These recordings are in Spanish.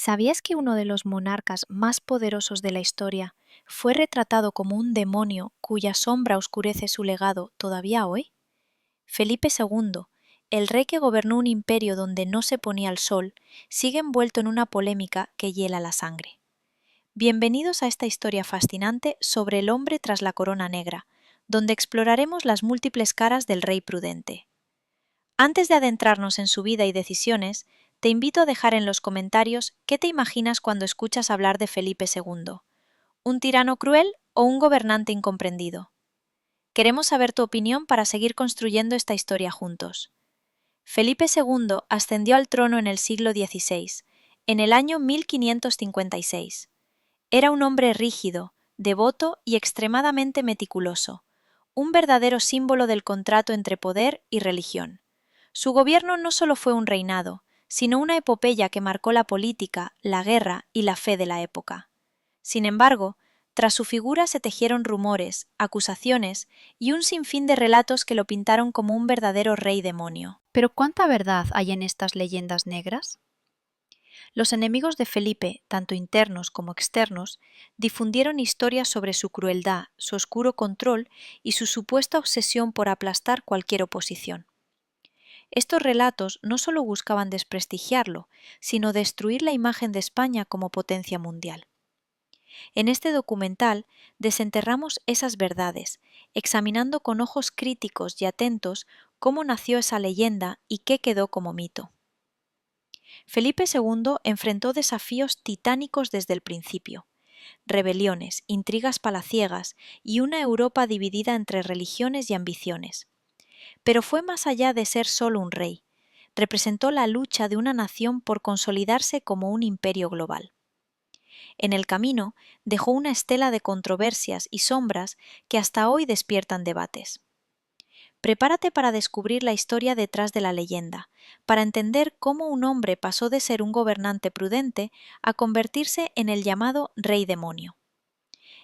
¿Sabías que uno de los monarcas más poderosos de la historia fue retratado como un demonio cuya sombra oscurece su legado todavía hoy? Felipe II, el rey que gobernó un imperio donde no se ponía el sol, sigue envuelto en una polémica que hiela la sangre. Bienvenidos a esta historia fascinante sobre el hombre tras la corona negra, donde exploraremos las múltiples caras del rey prudente. Antes de adentrarnos en su vida y decisiones, te invito a dejar en los comentarios qué te imaginas cuando escuchas hablar de Felipe II, ¿un tirano cruel o un gobernante incomprendido? Queremos saber tu opinión para seguir construyendo esta historia juntos. Felipe II ascendió al trono en el siglo XVI, en el año 1556. Era un hombre rígido, devoto y extremadamente meticuloso, un verdadero símbolo del contrato entre poder y religión. Su gobierno no solo fue un reinado, sino una epopeya que marcó la política, la guerra y la fe de la época. Sin embargo, tras su figura se tejieron rumores, acusaciones y un sinfín de relatos que lo pintaron como un verdadero rey demonio. ¿Pero cuánta verdad hay en estas leyendas negras? Los enemigos de Felipe, tanto internos como externos, difundieron historias sobre su crueldad, su oscuro control y su supuesta obsesión por aplastar cualquier oposición. Estos relatos no solo buscaban desprestigiarlo, sino destruir la imagen de España como potencia mundial. En este documental desenterramos esas verdades, examinando con ojos críticos y atentos cómo nació esa leyenda y qué quedó como mito. Felipe II enfrentó desafíos titánicos desde el principio: rebeliones, intrigas palaciegas y una Europa dividida entre religiones y ambiciones. Pero fue más allá de ser solo un rey. Representó la lucha de una nación por consolidarse como un imperio global. En el camino dejó una estela de controversias y sombras que hasta hoy despiertan debates. Prepárate para descubrir la historia detrás de la leyenda, para entender cómo un hombre pasó de ser un gobernante prudente a convertirse en el llamado rey demonio.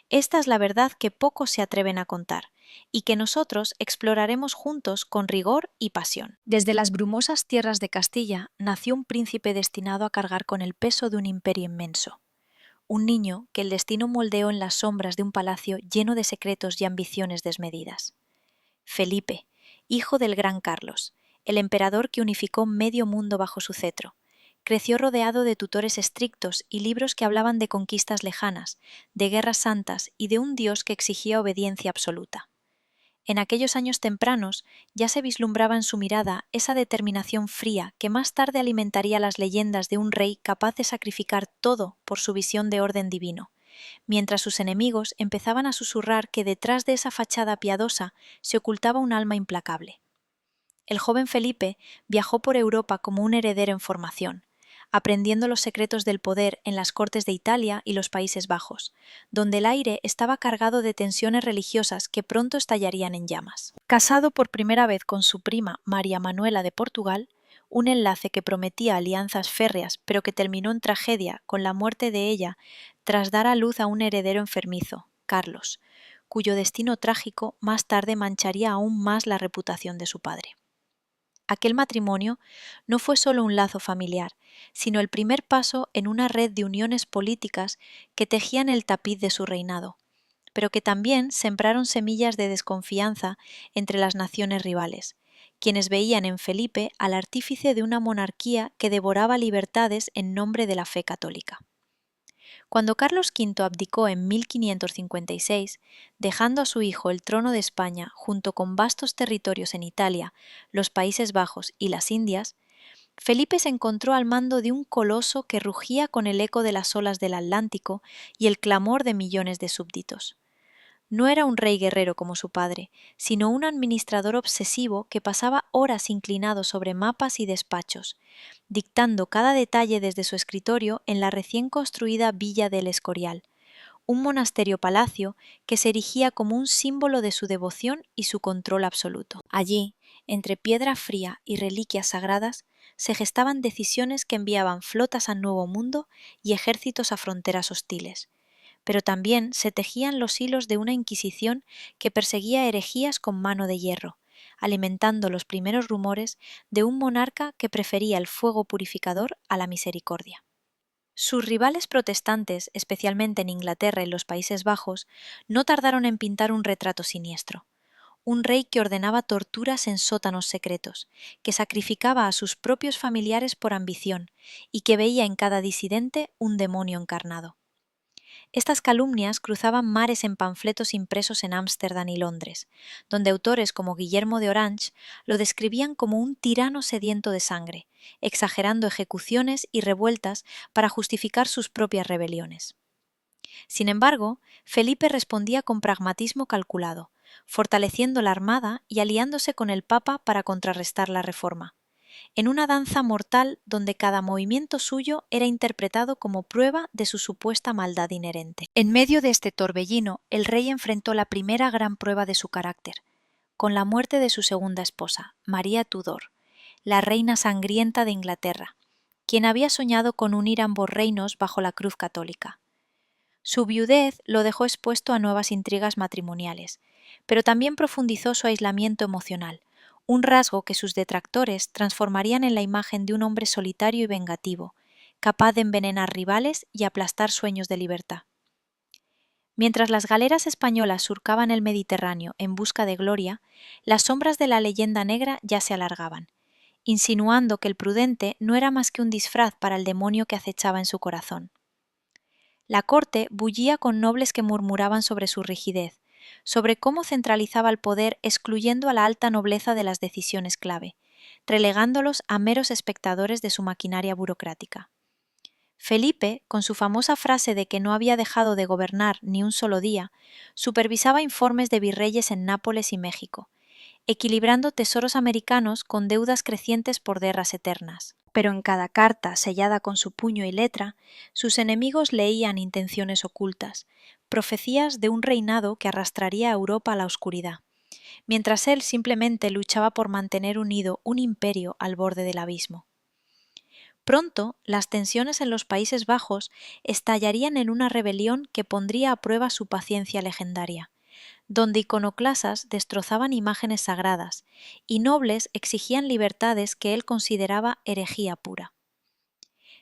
Esta es la verdad que pocos se atreven a contar y que nosotros exploraremos juntos con rigor y pasión. Desde las brumosas tierras de Castilla nació un príncipe destinado a cargar con el peso de un imperio inmenso. Un niño que el destino moldeó en las sombras de un palacio lleno de secretos y ambiciones desmedidas. Felipe, hijo del gran Carlos, el emperador que unificó medio mundo bajo su cetro, creció rodeado de tutores estrictos y libros que hablaban de conquistas lejanas, de guerras santas y de un Dios que exigía obediencia absoluta. En aquellos años tempranos ya se vislumbraba en su mirada esa determinación fría que más tarde alimentaría las leyendas de un rey capaz de sacrificar todo por su visión de orden divino, mientras sus enemigos empezaban a susurrar que detrás de esa fachada piadosa se ocultaba un alma implacable. El joven Felipe viajó por Europa como un heredero en formación, aprendiendo los secretos del poder en las cortes de Italia y los Países Bajos, donde el aire estaba cargado de tensiones religiosas que pronto estallarían en llamas. Casado por primera vez con su prima María Manuela de Portugal, un enlace que prometía alianzas férreas pero que terminó en tragedia con la muerte de ella tras dar a luz a un heredero enfermizo, Carlos, cuyo destino trágico más tarde mancharía aún más la reputación de su padre. Aquel matrimonio no fue solo un lazo familiar, sino el primer paso en una red de uniones políticas que tejían el tapiz de su reinado, pero que también sembraron semillas de desconfianza entre las naciones rivales, quienes veían en Felipe al artífice de una monarquía que devoraba libertades en nombre de la fe católica. Cuando Carlos V abdicó en 1556, dejando a su hijo el trono de España junto con vastos territorios en Italia, los Países Bajos y las Indias, Felipe se encontró al mando de un coloso que rugía con el eco de las olas del Atlántico y el clamor de millones de súbditos. No era un rey guerrero como su padre, sino un administrador obsesivo que pasaba horas inclinado sobre mapas y despachos, dictando cada detalle desde su escritorio en la recién construida Villa del Escorial, un monasterio-palacio que se erigía como un símbolo de su devoción y su control absoluto. Allí, entre piedra fría y reliquias sagradas, se gestaban decisiones que enviaban flotas al Nuevo Mundo y ejércitos a fronteras hostiles, pero también se tejían los hilos de una Inquisición que perseguía herejías con mano de hierro, alimentando los primeros rumores de un monarca que prefería el fuego purificador a la misericordia. Sus rivales protestantes, especialmente en Inglaterra y los Países Bajos, no tardaron en pintar un retrato siniestro. Un rey que ordenaba torturas en sótanos secretos, que sacrificaba a sus propios familiares por ambición y que veía en cada disidente un demonio encarnado. Estas calumnias cruzaban mares en panfletos impresos en Ámsterdam y Londres, donde autores como Guillermo de Orange lo describían como un tirano sediento de sangre, exagerando ejecuciones y revueltas para justificar sus propias rebeliones. Sin embargo, Felipe respondía con pragmatismo calculado, fortaleciendo la armada y aliándose con el Papa para contrarrestar la reforma, en una danza mortal donde cada movimiento suyo era interpretado como prueba de su supuesta maldad inherente. En medio de este torbellino, el rey enfrentó la primera gran prueba de su carácter, con la muerte de su segunda esposa, María Tudor, la reina sangrienta de Inglaterra, quien había soñado con unir ambos reinos bajo la cruz católica. Su viudez lo dejó expuesto a nuevas intrigas matrimoniales, pero también profundizó su aislamiento emocional, un rasgo que sus detractores transformarían en la imagen de un hombre solitario y vengativo, capaz de envenenar rivales y aplastar sueños de libertad. Mientras las galeras españolas surcaban el Mediterráneo en busca de gloria, las sombras de la leyenda negra ya se alargaban, insinuando que el prudente no era más que un disfraz para el demonio que acechaba en su corazón. La corte bullía con nobles que murmuraban sobre su rigidez, sobre cómo centralizaba el poder excluyendo a la alta nobleza de las decisiones clave, relegándolos a meros espectadores de su maquinaria burocrática. Felipe, con su famosa frase de que no había dejado de gobernar ni un solo día, supervisaba informes de virreyes en Nápoles y México, equilibrando tesoros americanos con deudas crecientes por guerras eternas. Pero en cada carta sellada con su puño y letra, sus enemigos leían intenciones ocultas, profecías de un reinado que arrastraría a Europa a la oscuridad, mientras él simplemente luchaba por mantener unido un imperio al borde del abismo. Pronto, las tensiones en los Países Bajos estallarían en una rebelión que pondría a prueba su paciencia legendaria, donde iconoclasas destrozaban imágenes sagradas y nobles exigían libertades que él consideraba herejía pura.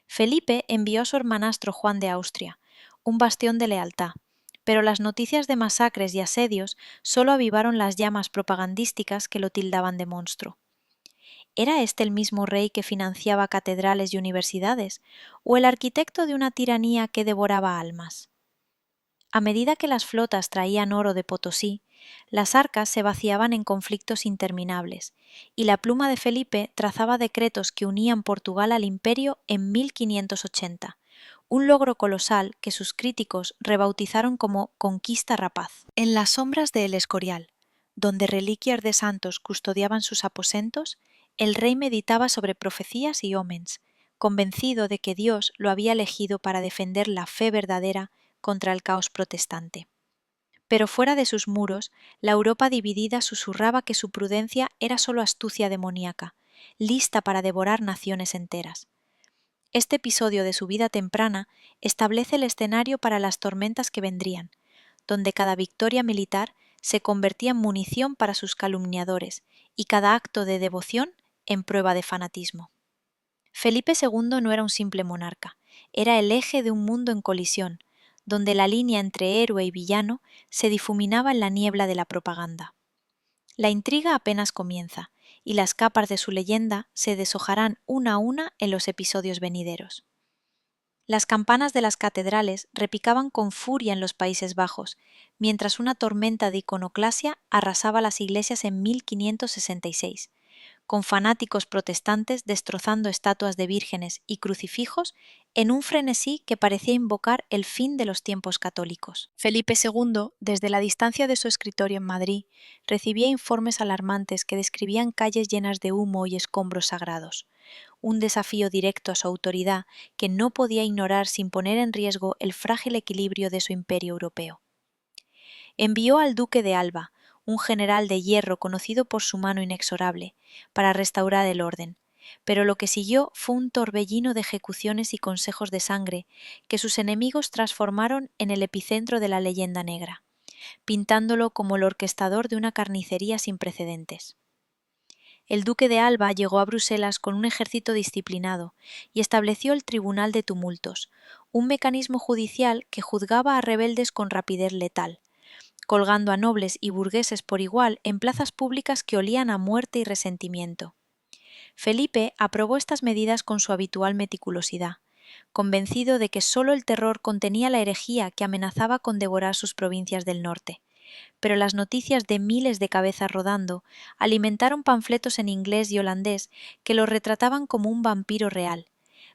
Felipe envió a su hermanastro Juan de Austria, un bastión de lealtad, pero las noticias de masacres y asedios solo avivaron las llamas propagandísticas que lo tildaban de monstruo. ¿Era este el mismo rey que financiaba catedrales y universidades, o el arquitecto de una tiranía que devoraba almas? A medida que las flotas traían oro de Potosí, las arcas se vaciaban en conflictos interminables, y la pluma de Felipe trazaba decretos que unían Portugal al imperio en 1580, un logro colosal que sus críticos rebautizaron como Conquista Rapaz. En las sombras de El Escorial, donde reliquias de santos custodiaban sus aposentos, el rey meditaba sobre profecías y ómens, convencido de que Dios lo había elegido para defender la fe verdadera contra el caos protestante. Pero fuera de sus muros, la Europa dividida susurraba que su prudencia era solo astucia demoníaca, lista para devorar naciones enteras. Este episodio de su vida temprana establece el escenario para las tormentas que vendrían, donde cada victoria militar se convertía en munición para sus calumniadores y cada acto de devoción en prueba de fanatismo. Felipe II no era un simple monarca, era el eje de un mundo en colisión, donde la línea entre héroe y villano se difuminaba en la niebla de la propaganda. La intriga apenas comienza, y las capas de su leyenda se deshojarán una a una en los episodios venideros. Las campanas de las catedrales repicaban con furia en los Países Bajos, mientras una tormenta de iconoclasia arrasaba las iglesias en 1566, con fanáticos protestantes destrozando estatuas de vírgenes y crucifijos en un frenesí que parecía invocar el fin de los tiempos católicos. Felipe II, desde la distancia de su escritorio en Madrid, recibía informes alarmantes que describían calles llenas de humo y escombros sagrados, un desafío directo a su autoridad que no podía ignorar sin poner en riesgo el frágil equilibrio de su imperio europeo. Envió al duque de Alba, un general de hierro conocido por su mano inexorable, para restaurar el orden, pero lo que siguió fue un torbellino de ejecuciones y consejos de sangre que sus enemigos transformaron en el epicentro de la leyenda negra, pintándolo como el orquestador de una carnicería sin precedentes. El duque de Alba llegó a Bruselas con un ejército disciplinado y estableció el Tribunal de Tumultos, un mecanismo judicial que juzgaba a rebeldes con rapidez letal, colgando a nobles y burgueses por igual en plazas públicas que olían a muerte y resentimiento. Felipe aprobó estas medidas con su habitual meticulosidad, convencido de que sólo el terror contenía la herejía que amenazaba con devorar sus provincias del norte. Pero las noticias de miles de cabezas rodando alimentaron panfletos en inglés y holandés que lo retrataban como un vampiro real,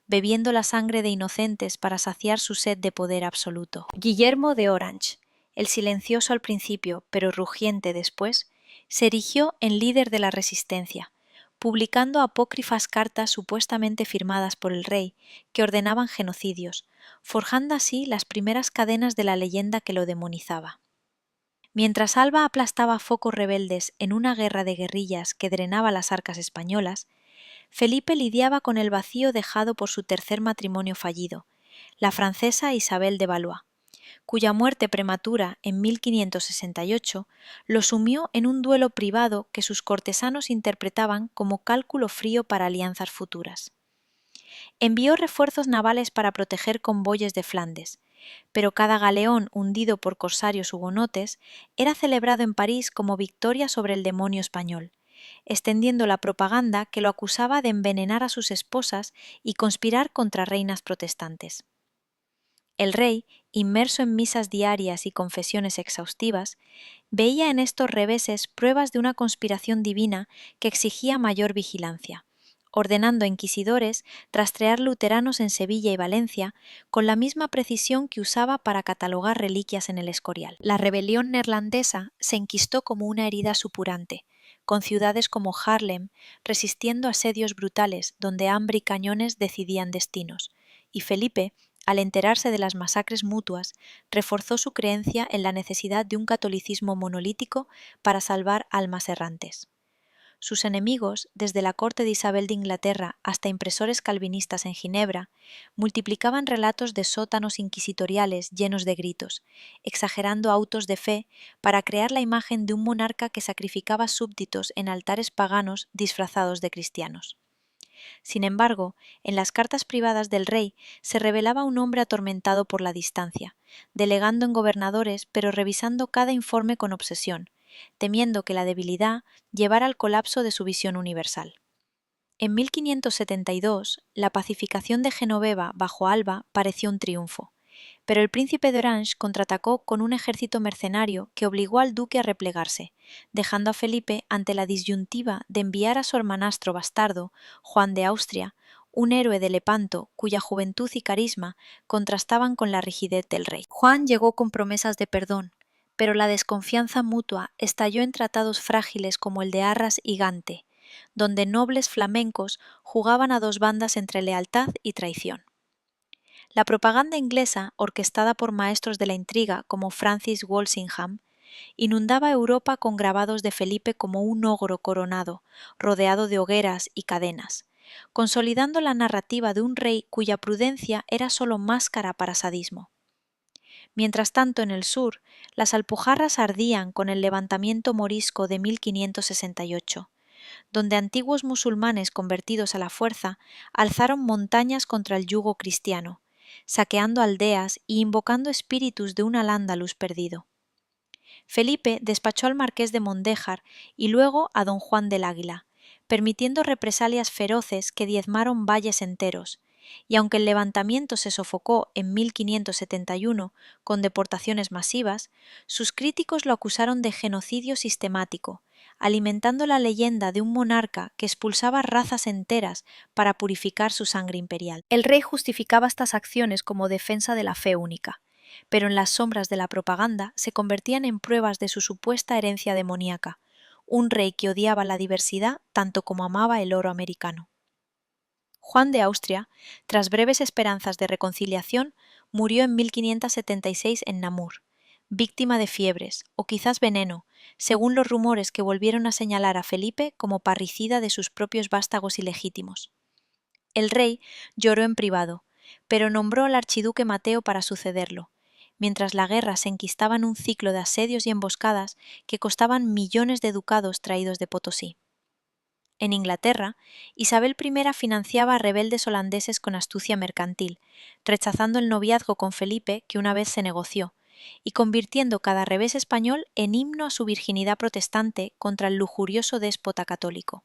bebiendo la sangre de inocentes para saciar su sed de poder absoluto. Guillermo de Orange, el silencioso al principio pero rugiente después, se erigió en líder de la resistencia, publicando apócrifas cartas supuestamente firmadas por el rey que ordenaban genocidios, forjando así las primeras cadenas de la leyenda que lo demonizaba. Mientras Alba aplastaba focos rebeldes en una guerra de guerrillas que drenaba las arcas españolas, Felipe lidiaba con el vacío dejado por su tercer matrimonio fallido, la francesa Isabel de Valois, cuya muerte prematura en 1568 lo sumió en un duelo privado que sus cortesanos interpretaban como cálculo frío para alianzas futuras. Envió refuerzos navales para proteger convoyes de Flandes, pero cada galeón hundido por corsarios hugonotes era celebrado en París como victoria sobre el demonio español, extendiendo la propaganda que lo acusaba de envenenar a sus esposas y conspirar contra reinas protestantes. El rey, inmerso en misas diarias y confesiones exhaustivas, veía en estos reveses pruebas de una conspiración divina que exigía mayor vigilancia, ordenando a inquisidores rastrear luteranos en Sevilla y Valencia con la misma precisión que usaba para catalogar reliquias en el Escorial. La rebelión neerlandesa se enquistó como una herida supurante, con ciudades como Haarlem resistiendo asedios brutales donde hambre y cañones decidían destinos, y Felipe, al enterarse de las masacres mutuas, reforzó su creencia en la necesidad de un catolicismo monolítico para salvar almas errantes. Sus enemigos, desde la corte de Isabel de Inglaterra hasta impresores calvinistas en Ginebra, multiplicaban relatos de sótanos inquisitoriales llenos de gritos, exagerando autos de fe para crear la imagen de un monarca que sacrificaba súbditos en altares paganos disfrazados de cristianos. Sin embargo, en las cartas privadas del rey se revelaba un hombre atormentado por la distancia, delegando en gobernadores pero revisando cada informe con obsesión, temiendo que la debilidad llevara al colapso de su visión universal. En 1572, la pacificación de Genoveva bajo Alba pareció un triunfo, pero el príncipe de Orange contraatacó con un ejército mercenario que obligó al duque a replegarse, dejando a Felipe ante la disyuntiva de enviar a su hermanastro bastardo, Juan de Austria, un héroe de Lepanto cuya juventud y carisma contrastaban con la rigidez del rey. Juan llegó con promesas de perdón, pero la desconfianza mutua estalló en tratados frágiles como el de Arras y Gante, donde nobles flamencos jugaban a dos bandas entre lealtad y traición. La propaganda inglesa, orquestada por maestros de la intriga como Francis Walsingham, inundaba Europa con grabados de Felipe como un ogro coronado, rodeado de hogueras y cadenas, consolidando la narrativa de un rey cuya prudencia era solo máscara para sadismo. Mientras tanto, en el sur, las Alpujarras ardían con el levantamiento morisco de 1568, donde antiguos musulmanes convertidos a la fuerza alzaron montañas contra el yugo cristiano, saqueando aldeas y invocando espíritus de un Al-Ándalus perdido. Felipe despachó al marqués de Mondéjar y luego a don Juan del Águila, permitiendo represalias feroces que diezmaron valles enteros, y aunque el levantamiento se sofocó en 1571 con deportaciones masivas, sus críticos lo acusaron de genocidio sistemático, alimentando la leyenda de un monarca que expulsaba razas enteras para purificar su sangre imperial. El rey justificaba estas acciones como defensa de la fe única, pero en las sombras de la propaganda se convertían en pruebas de su supuesta herencia demoníaca, un rey que odiaba la diversidad tanto como amaba el oro americano. Juan de Austria, tras breves esperanzas de reconciliación, murió en 1576 en Namur, víctima de fiebres, o quizás veneno, según los rumores que volvieron a señalar a Felipe como parricida de sus propios vástagos ilegítimos. El rey lloró en privado, pero nombró al archiduque Mateo para sucederlo, mientras la guerra se enquistaba en un ciclo de asedios y emboscadas que costaban millones de ducados traídos de Potosí. en Inglaterra, Isabel I financiaba a rebeldes holandeses con astucia mercantil, rechazando el noviazgo con Felipe que una vez se negoció, y convirtiendo cada revés español en himno a su virginidad protestante contra el lujurioso déspota católico.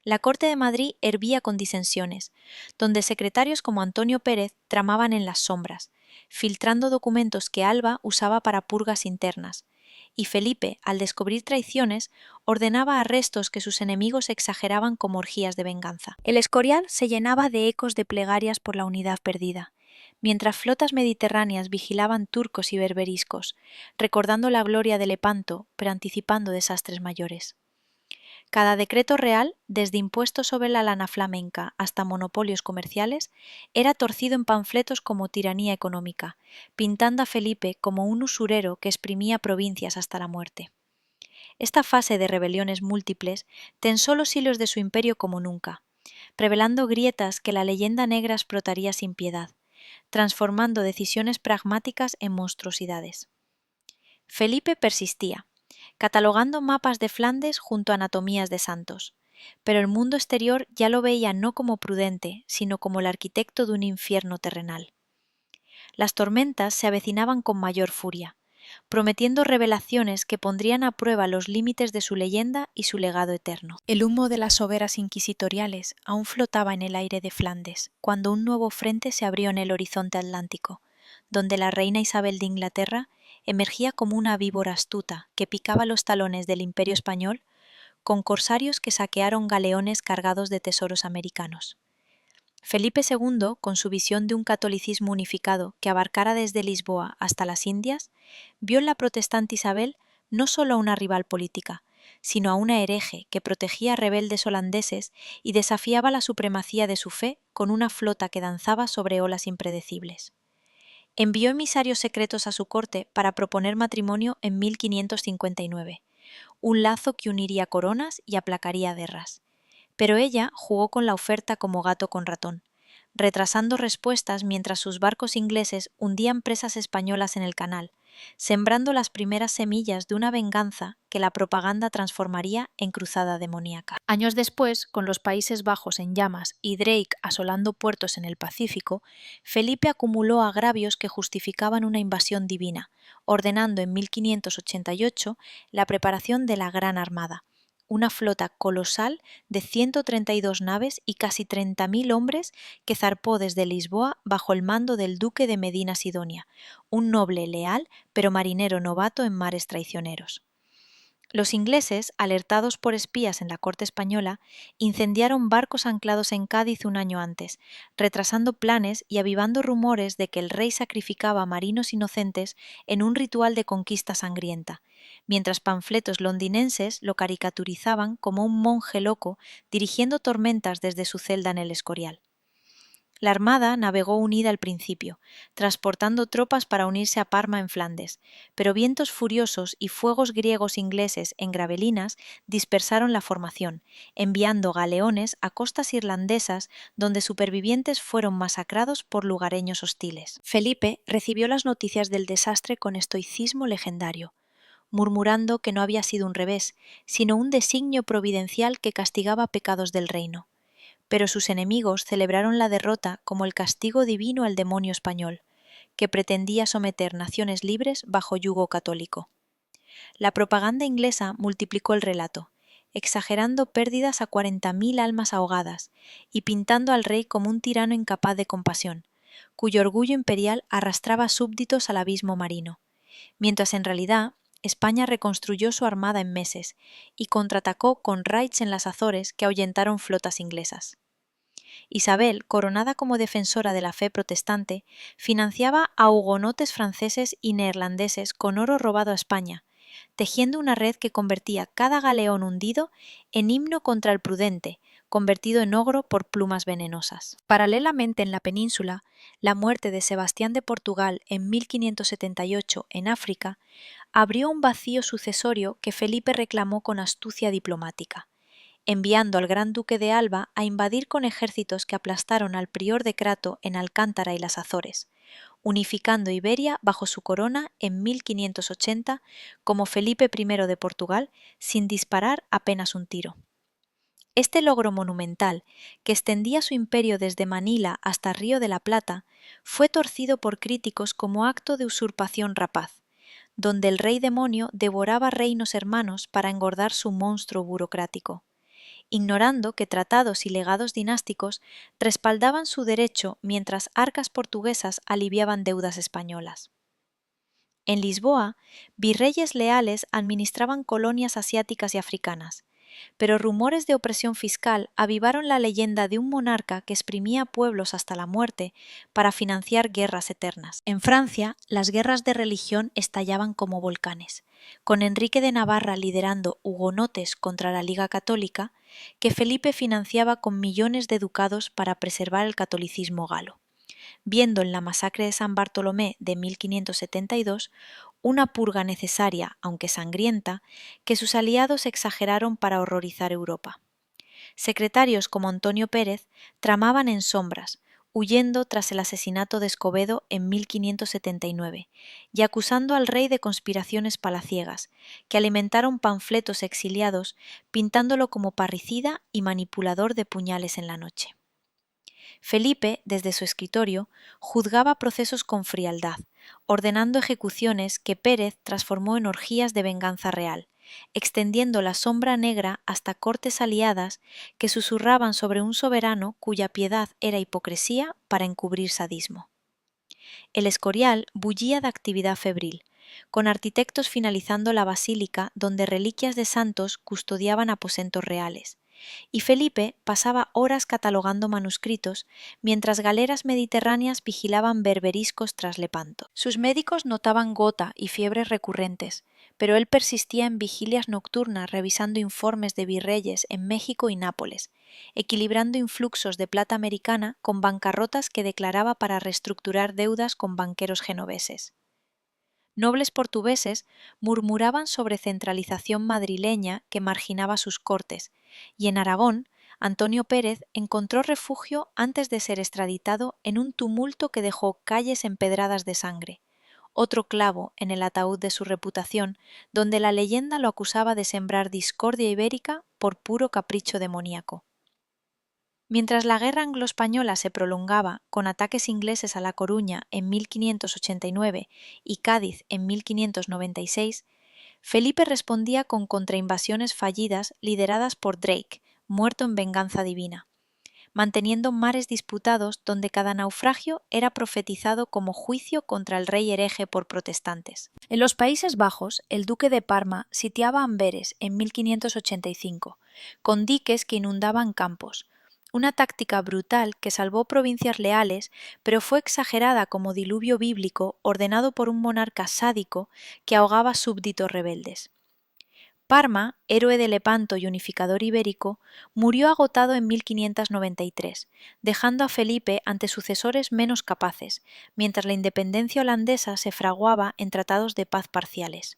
La corte de Madrid hervía con disensiones, donde secretarios como Antonio Pérez tramaban en las sombras, filtrando documentos que Alba usaba para purgas internas, y Felipe, al descubrir traiciones, ordenaba arrestos que sus enemigos exageraban como orgías de venganza. El Escorial se llenaba de ecos de plegarias por la unidad perdida, mientras flotas mediterráneas vigilaban turcos y berberiscos, recordando la gloria de Lepanto, pero anticipando desastres mayores. Cada decreto real, desde impuestos sobre la lana flamenca hasta monopolios comerciales, era torcido en panfletos como tiranía económica, pintando a Felipe como un usurero que exprimía provincias hasta la muerte. Esta fase de rebeliones múltiples tensó los hilos de su imperio como nunca, revelando grietas que la leyenda negra explotaría sin piedad, transformando decisiones pragmáticas en monstruosidades. Felipe persistía, catalogando mapas de Flandes junto a anatomías de santos, pero el mundo exterior ya lo veía no como prudente, sino como el arquitecto de un infierno terrenal. Las tormentas se avecinaban con mayor furia, prometiendo revelaciones que pondrían a prueba los límites de su leyenda y su legado eterno. El humo de las hogueras inquisitoriales aún flotaba en el aire de Flandes, cuando un nuevo frente se abrió en el horizonte atlántico, donde la reina Isabel de Inglaterra emergía como una víbora astuta que picaba los talones del Imperio español con corsarios que saquearon galeones cargados de tesoros americanos. Felipe II, con su visión de un catolicismo unificado que abarcara desde Lisboa hasta las Indias, vio en la protestante Isabel no solo a una rival política, sino a una hereje que protegía a rebeldes holandeses y desafiaba la supremacía de su fe con una flota que danzaba sobre olas impredecibles. Envió emisarios secretos a su corte para proponer matrimonio en 1559, un lazo que uniría coronas y aplacaría guerras. Pero ella jugó con la oferta como gato con ratón, retrasando respuestas mientras sus barcos ingleses hundían presas españolas en el canal, sembrando las primeras semillas de una venganza que la propaganda transformaría en cruzada demoníaca. Años después, con los Países Bajos en llamas y Drake asolando puertos en el Pacífico, Felipe acumuló agravios que justificaban una invasión divina, ordenando en 1588 la preparación de la Gran Armada, una flota colosal de 132 naves y casi 30.000 hombres que zarpó desde Lisboa bajo el mando del duque de Medina Sidonia, un noble leal pero marinero novato en mares traicioneros. Los ingleses, alertados por espías en la corte española, incendiaron barcos anclados en Cádiz un año antes, retrasando planes y avivando rumores de que el rey sacrificaba a marinos inocentes en un ritual de conquista sangrienta, mientras panfletos londinenses lo caricaturizaban como un monje loco dirigiendo tormentas desde su celda en el Escorial. La Armada navegó unida al principio, transportando tropas para unirse a Parma en Flandes, pero vientos furiosos y fuegos griegos ingleses en gravelinas dispersaron la formación, enviando galeones a costas irlandesas donde supervivientes fueron masacrados por lugareños hostiles. Felipe recibió las noticias del desastre con estoicismo legendario, murmurando que no había sido un revés, sino un designio providencial que castigaba pecados del reino. Pero sus enemigos celebraron la derrota como el castigo divino al demonio español, que pretendía someter naciones libres bajo yugo católico. La propaganda inglesa multiplicó el relato, exagerando pérdidas a 40.000 almas ahogadas y pintando al rey como un tirano incapaz de compasión, cuyo orgullo imperial arrastraba súbditos al abismo marino, mientras en realidad España reconstruyó su armada en meses y contraatacó con raids en las Azores que ahuyentaron flotas inglesas. Isabel, coronada como defensora de la fe protestante, financiaba a hugonotes franceses y neerlandeses con oro robado a España, tejiendo una red que convertía cada galeón hundido en himno contra el prudente, convertido en ogro por plumas venenosas. Paralelamente en la península, la muerte de Sebastián de Portugal en 1578 en África abrió un vacío sucesorio que Felipe reclamó con astucia diplomática, enviando al gran duque de Alba a invadir con ejércitos que aplastaron al prior de Crato en Alcántara y las Azores, unificando Iberia bajo su corona en 1580 como Felipe I de Portugal sin disparar apenas un tiro. Este logro monumental, que extendía su imperio desde Manila hasta Río de la Plata, fue torcido por críticos como acto de usurpación rapaz, donde el rey demonio devoraba reinos hermanos para engordar su monstruo burocrático, ignorando que tratados y legados dinásticos respaldaban su derecho mientras arcas portuguesas aliviaban deudas españolas. En Lisboa, virreyes leales administraban colonias asiáticas y africanas, pero rumores de opresión fiscal avivaron la leyenda de un monarca que exprimía pueblos hasta la muerte para financiar guerras eternas. En Francia, las guerras de religión estallaban como volcanes, con Enrique de Navarra liderando hugonotes contra la Liga Católica, que Felipe financiaba con millones de ducados para preservar el catolicismo galo, viendo en la masacre de San Bartolomé de 1572 una purga necesaria, aunque sangrienta, que sus aliados exageraron para horrorizar Europa. Secretarios como Antonio Pérez tramaban en sombras, huyendo tras el asesinato de Escobedo en 1579 y acusando al rey de conspiraciones palaciegas, que alimentaron panfletos exiliados pintándolo como parricida y manipulador de puñales en la noche. Felipe, desde su escritorio, juzgaba procesos con frialdad, ordenando ejecuciones que Pérez transformó en orgías de venganza real, extendiendo la sombra negra hasta cortes aliadas que susurraban sobre un soberano cuya piedad era hipocresía para encubrir sadismo. El Escorial bullía de actividad febril, con arquitectos finalizando la basílica donde reliquias de santos custodiaban aposentos reales, y Felipe pasaba horas catalogando manuscritos mientras galeras mediterráneas vigilaban berberiscos tras Lepanto. Sus médicos notaban gota y fiebres recurrentes, pero él persistía en vigilias nocturnas revisando informes de virreyes en México y Nápoles, equilibrando influxos de plata americana con bancarrotas que declaraba para reestructurar deudas con banqueros genoveses. Nobles portugueses murmuraban sobre centralización madrileña que marginaba sus cortes, y en Aragón, Antonio Pérez encontró refugio antes de ser extraditado en un tumulto que dejó calles empedradas de sangre, otro clavo en el ataúd de su reputación, donde la leyenda lo acusaba de sembrar discordia ibérica por puro capricho demoníaco. Mientras la guerra anglo-española se prolongaba con ataques ingleses a La Coruña en 1589 y Cádiz en 1596, Felipe respondía con contrainvasiones fallidas lideradas por Drake, muerto en venganza divina, manteniendo mares disputados donde cada naufragio era profetizado como juicio contra el rey hereje por protestantes. En los Países Bajos, el duque de Parma sitiaba Amberes en 1585, con diques que inundaban campos, una táctica brutal que salvó provincias leales, pero fue exagerada como diluvio bíblico ordenado por un monarca sádico que ahogaba súbditos rebeldes. Parma, héroe de Lepanto y unificador ibérico, murió agotado en 1593, dejando a Felipe ante sucesores menos capaces, mientras la independencia holandesa se fraguaba en tratados de paz parciales.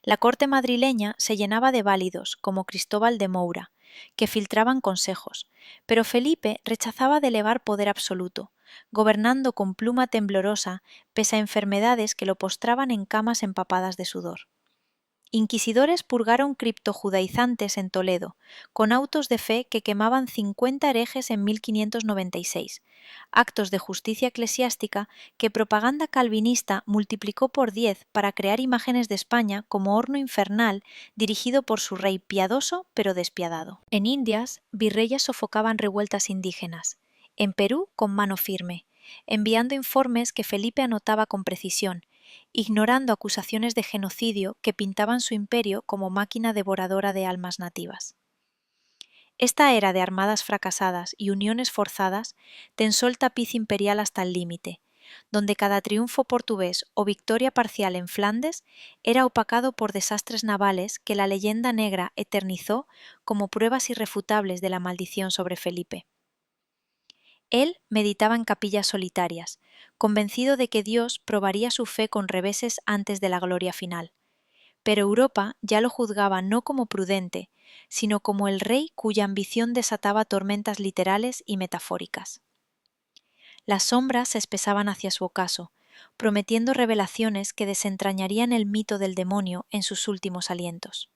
La corte madrileña se llenaba de válidos, como Cristóbal de Moura, que filtraban consejos, pero Felipe rechazaba delegar poder absoluto, gobernando con pluma temblorosa pese a enfermedades que lo postraban en camas empapadas de sudor. Inquisidores purgaron criptojudaizantes en Toledo, con autos de fe que quemaban 50 herejes en 1596, actos de justicia eclesiástica que propaganda calvinista multiplicó por 10 para crear imágenes de España como horno infernal dirigido por su rey piadoso pero despiadado. En Indias, virreyes sofocaban revueltas indígenas, en Perú con mano firme, enviando informes que Felipe anotaba con precisión, ignorando acusaciones de genocidio que pintaban su imperio como máquina devoradora de almas nativas. Esta era de armadas fracasadas y uniones forzadas tensó el tapiz imperial hasta el límite, donde cada triunfo portugués o victoria parcial en Flandes era opacado por desastres navales que la leyenda negra eternizó como pruebas irrefutables de la maldición sobre Felipe. Él meditaba en capillas solitarias, convencido de que Dios probaría su fe con reveses antes de la gloria final. Pero Europa ya lo juzgaba no como prudente, sino como el rey cuya ambición desataba tormentas literales y metafóricas. Las sombras se espesaban hacia su ocaso, prometiendo revelaciones que desentrañarían el mito del demonio en sus últimos alientos.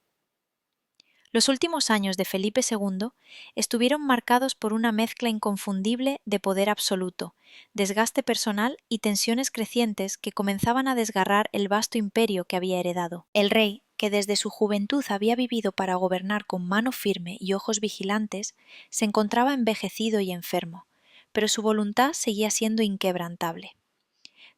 Los últimos años de Felipe II estuvieron marcados por una mezcla inconfundible de poder absoluto, desgaste personal y tensiones crecientes que comenzaban a desgarrar el vasto imperio que había heredado. El rey, que desde su juventud había vivido para gobernar con mano firme y ojos vigilantes, se encontraba envejecido y enfermo, pero su voluntad seguía siendo inquebrantable.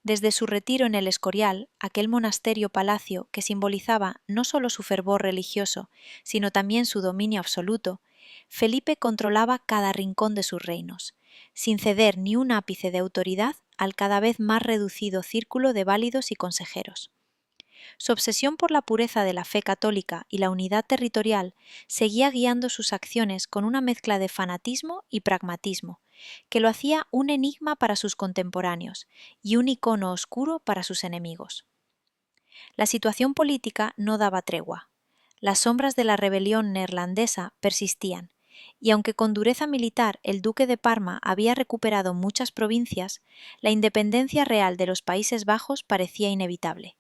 Desde su retiro en el Escorial, aquel monasterio-palacio que simbolizaba no solo su fervor religioso, sino también su dominio absoluto, Felipe controlaba cada rincón de sus reinos, sin ceder ni un ápice de autoridad al cada vez más reducido círculo de válidos y consejeros. Su obsesión por la pureza de la fe católica y la unidad territorial seguía guiando sus acciones con una mezcla de fanatismo y pragmatismo, que lo hacía un enigma para sus contemporáneos y un icono oscuro para sus enemigos. La situación política no daba tregua. Las sombras de la rebelión neerlandesa persistían, y aunque con dureza militar el duque de Parma había recuperado muchas provincias, la independencia real de los Países Bajos parecía inevitable,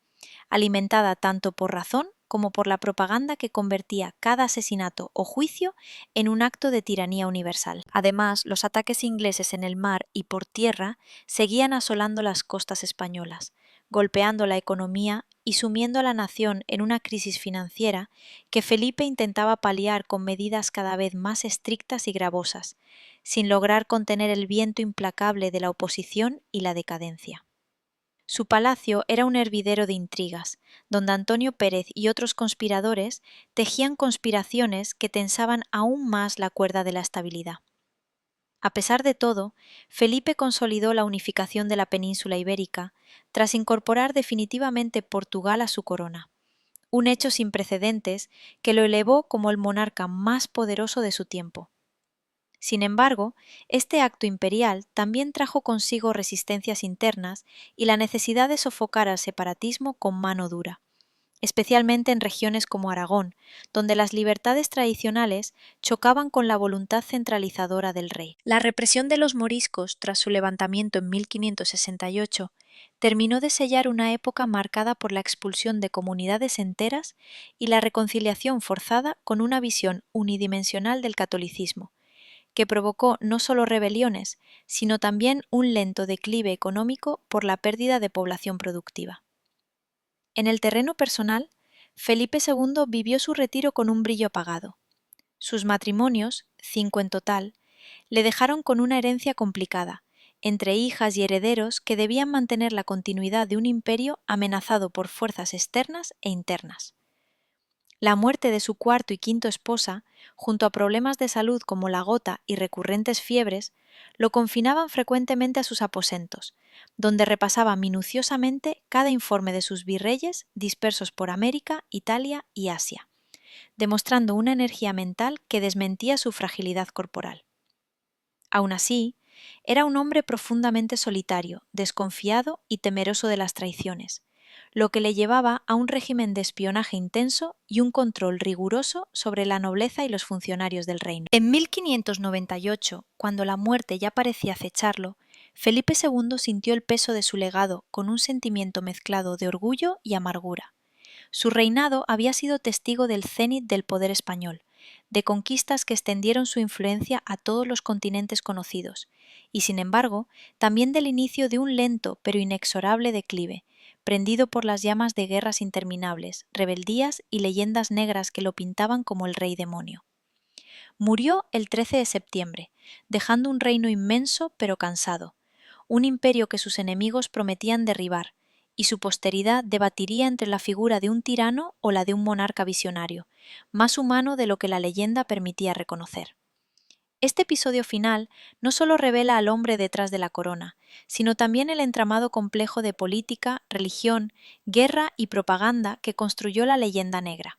alimentada tanto por razón como por la propaganda que convertía cada asesinato o juicio en un acto de tiranía universal. Además, los ataques ingleses en el mar y por tierra seguían asolando las costas españolas, golpeando la economía y sumiendo a la nación en una crisis financiera que Felipe intentaba paliar con medidas cada vez más estrictas y gravosas, sin lograr contener el viento implacable de la oposición y la decadencia. Su palacio era un hervidero de intrigas, donde Antonio Pérez y otros conspiradores tejían conspiraciones que tensaban aún más la cuerda de la estabilidad. A pesar de todo, Felipe consolidó la unificación de la península ibérica tras incorporar definitivamente Portugal a su corona, un hecho sin precedentes que lo elevó como el monarca más poderoso de su tiempo. Sin embargo, este acto imperial también trajo consigo resistencias internas y la necesidad de sofocar al separatismo con mano dura, especialmente en regiones como Aragón, donde las libertades tradicionales chocaban con la voluntad centralizadora del rey. La represión de los moriscos tras su levantamiento en 1568 terminó de sellar una época marcada por la expulsión de comunidades enteras y la reconciliación forzada con una visión unidimensional del catolicismo, que provocó no solo rebeliones, sino también un lento declive económico por la pérdida de población productiva. En el terreno personal, Felipe II vivió su retiro con un brillo apagado. Sus matrimonios, 5 en total, le dejaron con una herencia complicada, entre hijas y herederos que debían mantener la continuidad de un imperio amenazado por fuerzas externas e internas. La muerte de su cuarto y quinto esposa, junto a problemas de salud como la gota y recurrentes fiebres, lo confinaban frecuentemente a sus aposentos, donde repasaba minuciosamente cada informe de sus virreyes dispersos por América, Italia y Asia, demostrando una energía mental que desmentía su fragilidad corporal. Aun así, era un hombre profundamente solitario, desconfiado y temeroso de las traiciones, lo que le llevaba a un régimen de espionaje intenso y un control riguroso sobre la nobleza y los funcionarios del reino. En 1598, cuando la muerte ya parecía acecharlo, Felipe II sintió el peso de su legado con un sentimiento mezclado de orgullo y amargura. Su reinado había sido testigo del cénit del poder español, de conquistas que extendieron su influencia a todos los continentes conocidos, y sin embargo, también del inicio de un lento pero inexorable declive, prendido por las llamas de guerras interminables, rebeldías y leyendas negras que lo pintaban como el rey demonio. Murió el 13 de septiembre, dejando un reino inmenso pero cansado, un imperio que sus enemigos prometían derribar, y su posteridad debatiría entre la figura de un tirano o la de un monarca visionario, más humano de lo que la leyenda permitía reconocer. Este episodio final no solo revela al hombre detrás de la corona, sino también el entramado complejo de política, religión, guerra y propaganda que construyó la leyenda negra.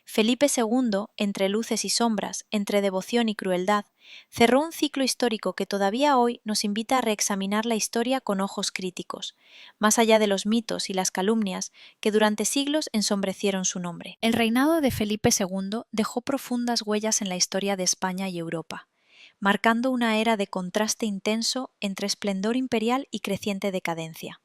Felipe II, entre luces y sombras, entre devoción y crueldad, cerró un ciclo histórico que todavía hoy nos invita a reexaminar la historia con ojos críticos, más allá de los mitos y las calumnias que durante siglos ensombrecieron su nombre. El reinado de Felipe II dejó profundas huellas en la historia de España y Europa, marcando una era de contraste intenso entre esplendor imperial y creciente decadencia.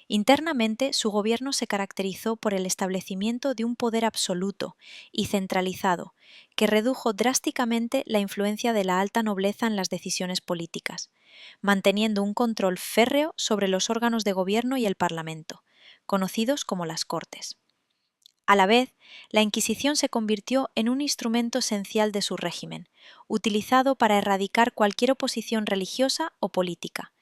Internamente, su gobierno se caracterizó por el establecimiento de un poder absoluto y centralizado, que redujo drásticamente la influencia de la alta nobleza en las decisiones políticas, manteniendo un control férreo sobre los órganos de gobierno y el Parlamento, conocidos como las Cortes. A la vez, la Inquisición se convirtió en un instrumento esencial de su régimen, utilizado para erradicar cualquier oposición religiosa o política,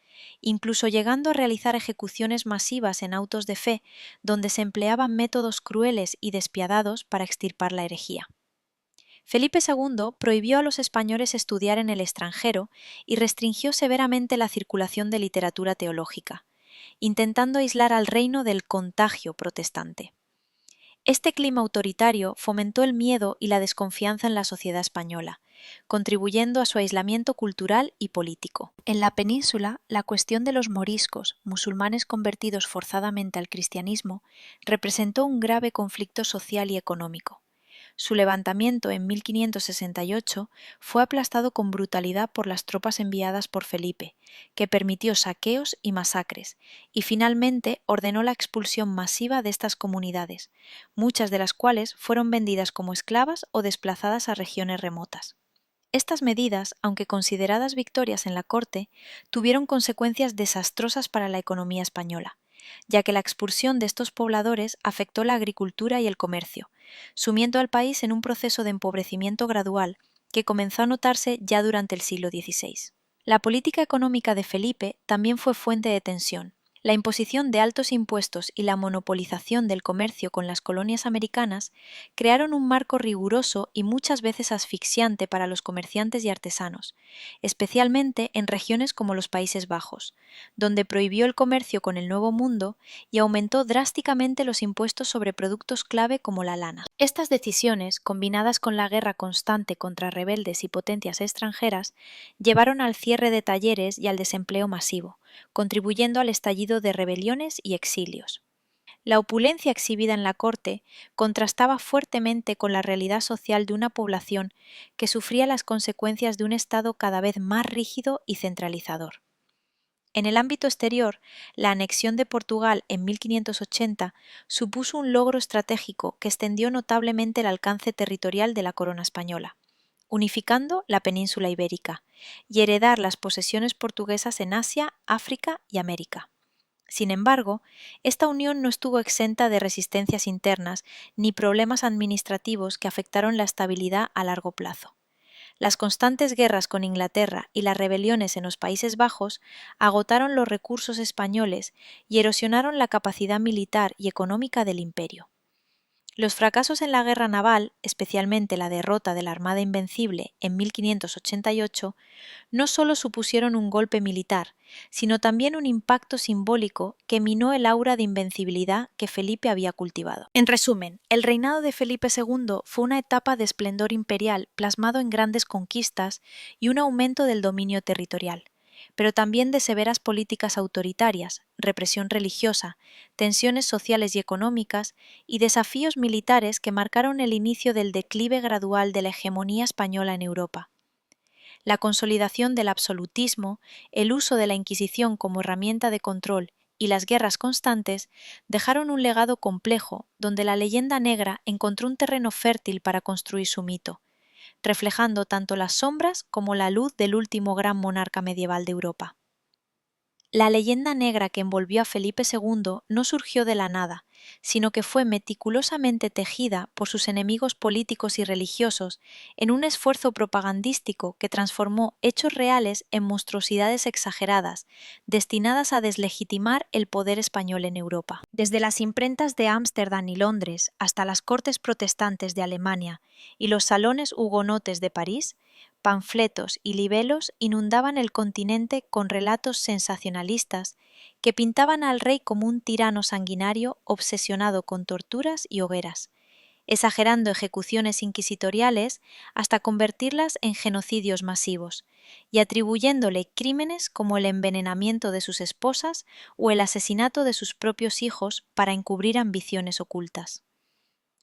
incluso llegando a realizar ejecuciones masivas en autos de fe, donde se empleaban métodos crueles y despiadados para extirpar la herejía. Felipe II prohibió a los españoles estudiar en el extranjero y restringió severamente la circulación de literatura teológica, intentando aislar al reino del contagio protestante. Este clima autoritario fomentó el miedo y la desconfianza en la sociedad española, contribuyendo a su aislamiento cultural y político. En la península, la cuestión de los moriscos, musulmanes convertidos forzadamente al cristianismo, representó un grave conflicto social y económico. Su levantamiento en 1568 fue aplastado con brutalidad por las tropas enviadas por Felipe, que permitió saqueos y masacres, y finalmente ordenó la expulsión masiva de estas comunidades, muchas de las cuales fueron vendidas como esclavas o desplazadas a regiones remotas. Estas medidas, aunque consideradas victorias en la corte, tuvieron consecuencias desastrosas para la economía española, ya que la expulsión de estos pobladores afectó la agricultura y el comercio, sumiendo al país en un proceso de empobrecimiento gradual que comenzó a notarse ya durante el siglo XVI. La política económica de Felipe también fue fuente de tensión. La imposición de altos impuestos y la monopolización del comercio con las colonias americanas crearon un marco riguroso y muchas veces asfixiante para los comerciantes y artesanos, especialmente en regiones como los Países Bajos, donde prohibió el comercio con el Nuevo Mundo y aumentó drásticamente los impuestos sobre productos clave como la lana. Estas decisiones, combinadas con la guerra constante contra rebeldes y potencias extranjeras, llevaron al cierre de talleres y al desempleo masivo, contribuyendo al estallido de rebeliones y exilios. La opulencia exhibida en la corte contrastaba fuertemente con la realidad social de una población que sufría las consecuencias de un Estado cada vez más rígido y centralizador. En el ámbito exterior, la anexión de Portugal en 1580 supuso un logro estratégico que extendió notablemente el alcance territorial de la corona española, unificando la península ibérica, y heredar las posesiones portuguesas en Asia, África y América. Sin embargo, esta unión no estuvo exenta de resistencias internas ni problemas administrativos que afectaron la estabilidad a largo plazo. Las constantes guerras con Inglaterra y las rebeliones en los Países Bajos agotaron los recursos españoles y erosionaron la capacidad militar y económica del imperio. Los fracasos en la guerra naval, especialmente la derrota de la Armada Invencible en 1588, no solo supusieron un golpe militar, sino también un impacto simbólico que minó el aura de invencibilidad que Felipe había cultivado. En resumen, el reinado de Felipe II fue una etapa de esplendor imperial plasmado en grandes conquistas y un aumento del dominio territorial, pero también de severas políticas autoritarias, represión religiosa, tensiones sociales y económicas y desafíos militares que marcaron el inicio del declive gradual de la hegemonía española en Europa. La consolidación del absolutismo, el uso de la Inquisición como herramienta de control y las guerras constantes dejaron un legado complejo donde la leyenda negra encontró un terreno fértil para construir su mito, reflejando tanto las sombras como la luz del último gran monarca medieval de Europa. La leyenda negra que envolvió a Felipe II no surgió de la nada, sino que fue meticulosamente tejida por sus enemigos políticos y religiosos en un esfuerzo propagandístico que transformó hechos reales en monstruosidades exageradas, destinadas a deslegitimar el poder español en Europa. Desde las imprentas de Ámsterdam y Londres hasta las cortes protestantes de Alemania y los salones hugonotes de París, panfletos y libelos inundaban el continente con relatos sensacionalistas que pintaban al rey como un tirano sanguinario obsesionado con torturas y hogueras, exagerando ejecuciones inquisitoriales hasta convertirlas en genocidios masivos, y atribuyéndole crímenes como el envenenamiento de sus esposas o el asesinato de sus propios hijos para encubrir ambiciones ocultas.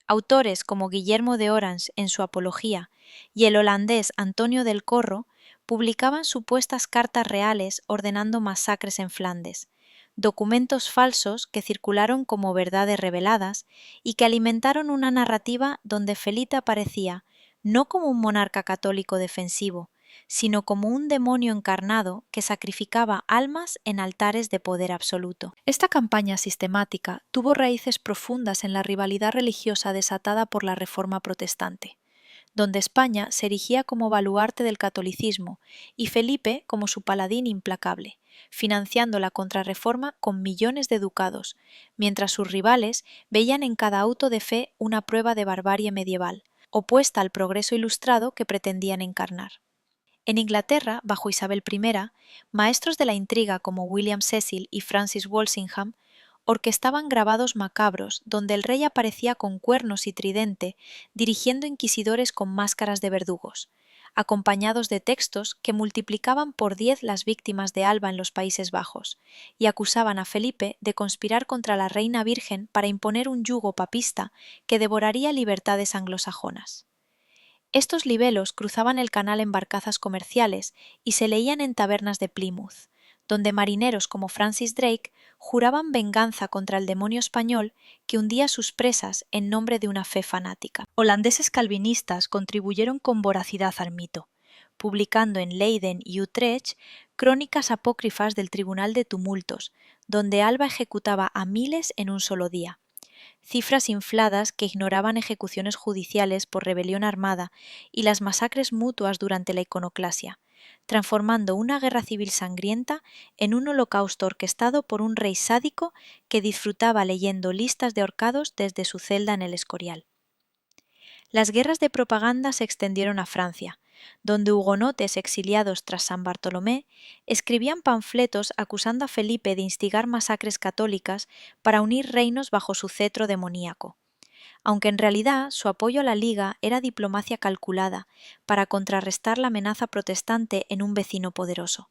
Autores como Guillermo de Orange en su Apología y el holandés Antonio del Corro publicaban supuestas cartas reales ordenando masacres en Flandes, documentos falsos que circularon como verdades reveladas y que alimentaron una narrativa donde Felipe aparecía no como un monarca católico defensivo, sino como un demonio encarnado que sacrificaba almas en altares de poder absoluto. Esta campaña sistemática tuvo raíces profundas en la rivalidad religiosa desatada por la Reforma protestante, donde España se erigía como baluarte del catolicismo y Felipe como su paladín implacable, financiando la contrarreforma con millones de ducados, mientras sus rivales veían en cada auto de fe una prueba de barbarie medieval, opuesta al progreso ilustrado que pretendían encarnar. En Inglaterra, bajo Isabel I, maestros de la intriga como William Cecil y Francis Walsingham orquestaban grabados macabros donde el rey aparecía con cuernos y tridente dirigiendo inquisidores con máscaras de verdugos, acompañados de textos que multiplicaban por 10 las víctimas de Alba en los Países Bajos y acusaban a Felipe de conspirar contra la reina virgen para imponer un yugo papista que devoraría libertades anglosajonas. Estos libelos cruzaban el canal en barcazas comerciales y se leían en tabernas de Plymouth, donde marineros como Francis Drake juraban venganza contra el demonio español que hundía sus presas en nombre de una fe fanática. Holandeses calvinistas contribuyeron con voracidad al mito, publicando en Leiden y Utrecht crónicas apócrifas del Tribunal de Tumultos, donde Alba ejecutaba a miles en un solo día. Cifras infladas que ignoraban ejecuciones judiciales por rebelión armada y las masacres mutuas durante la iconoclasia, transformando una guerra civil sangrienta en un holocausto orquestado por un rey sádico que disfrutaba leyendo listas de ahorcados desde su celda en el Escorial. Las guerras de propaganda se extendieron a Francia, donde hugonotes exiliados tras San Bartolomé escribían panfletos acusando a Felipe de instigar masacres católicas para unir reinos bajo su cetro demoníaco, aunque en realidad su apoyo a la Liga era diplomacia calculada para contrarrestar la amenaza protestante en un vecino poderoso.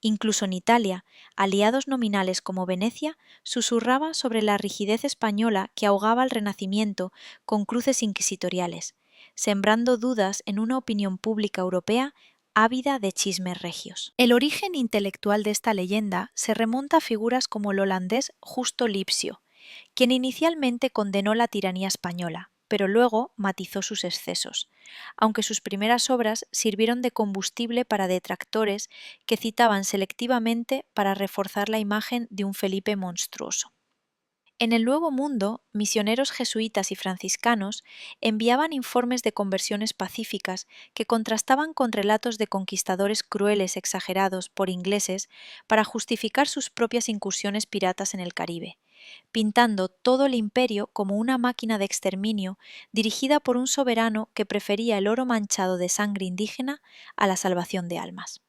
Incluso en Italia, aliados nominales como Venecia susurraban sobre la rigidez española que ahogaba el Renacimiento con cruces inquisitoriales, sembrando dudas en una opinión pública europea ávida de chismes regios. El origen intelectual de esta leyenda se remonta a figuras como el holandés Justo Lipsio, quien inicialmente condenó la tiranía española, pero luego matizó sus excesos, aunque sus primeras obras sirvieron de combustible para detractores que citaban selectivamente para reforzar la imagen de un Felipe monstruoso. En el Nuevo Mundo, misioneros jesuitas y franciscanos enviaban informes de conversiones pacíficas que contrastaban con relatos de conquistadores crueles exagerados por ingleses para justificar sus propias incursiones piratas en el Caribe, pintando todo el imperio como una máquina de exterminio dirigida por un soberano que prefería el oro manchado de sangre indígena a la salvación de almas.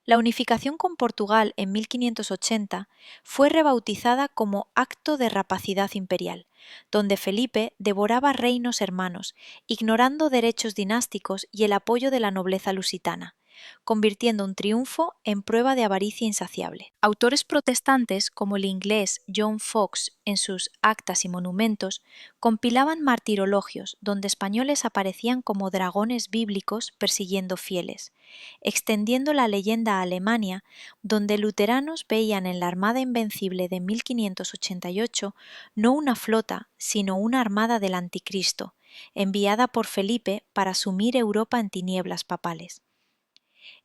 La unificación con Portugal en 1580 fue rebautizada como Acto de Rapacidad Imperial, donde Felipe devoraba reinos hermanos, ignorando derechos dinásticos y el apoyo de la nobleza lusitana, convirtiendo un triunfo en prueba de avaricia insaciable. Autores protestantes como el inglés John Foxe en sus Actas y Monumentos compilaban martirologios donde españoles aparecían como dragones bíblicos persiguiendo fieles, extendiendo la leyenda a Alemania, donde luteranos veían en la Armada Invencible de 1588 no una flota, sino una armada del Anticristo, enviada por Felipe para sumir Europa en tinieblas papales.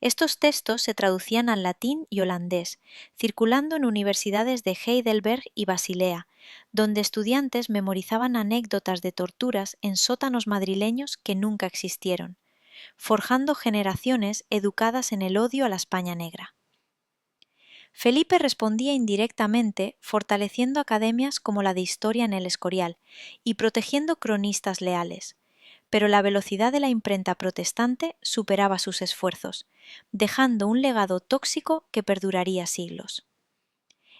Estos textos se traducían al latín y holandés, circulando en universidades de Heidelberg y Basilea, donde estudiantes memorizaban anécdotas de torturas en sótanos madrileños que nunca existieron, forjando generaciones educadas en el odio a la España negra. Felipe respondía indirectamente fortaleciendo academias como la de Historia en el Escorial y protegiendo cronistas leales, pero la velocidad de la imprenta protestante superaba sus esfuerzos, dejando un legado tóxico que perduraría siglos.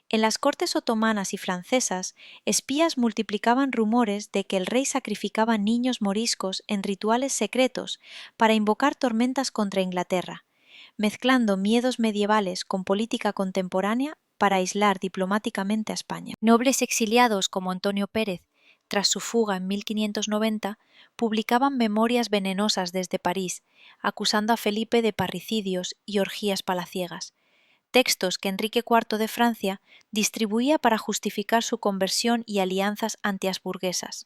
En las cortes otomanas y francesas, espías multiplicaban rumores de que el rey sacrificaba niños moriscos en rituales secretos para invocar tormentas contra Inglaterra, mezclando miedos medievales con política contemporánea para aislar diplomáticamente a España. Nobles exiliados como Antonio Pérez, tras su fuga en 1590, publicaban memorias venenosas desde París, acusando a Felipe de parricidios y orgías palaciegas, textos que Enrique IV de Francia distribuía para justificar su conversión y alianzas antihabsburguesas.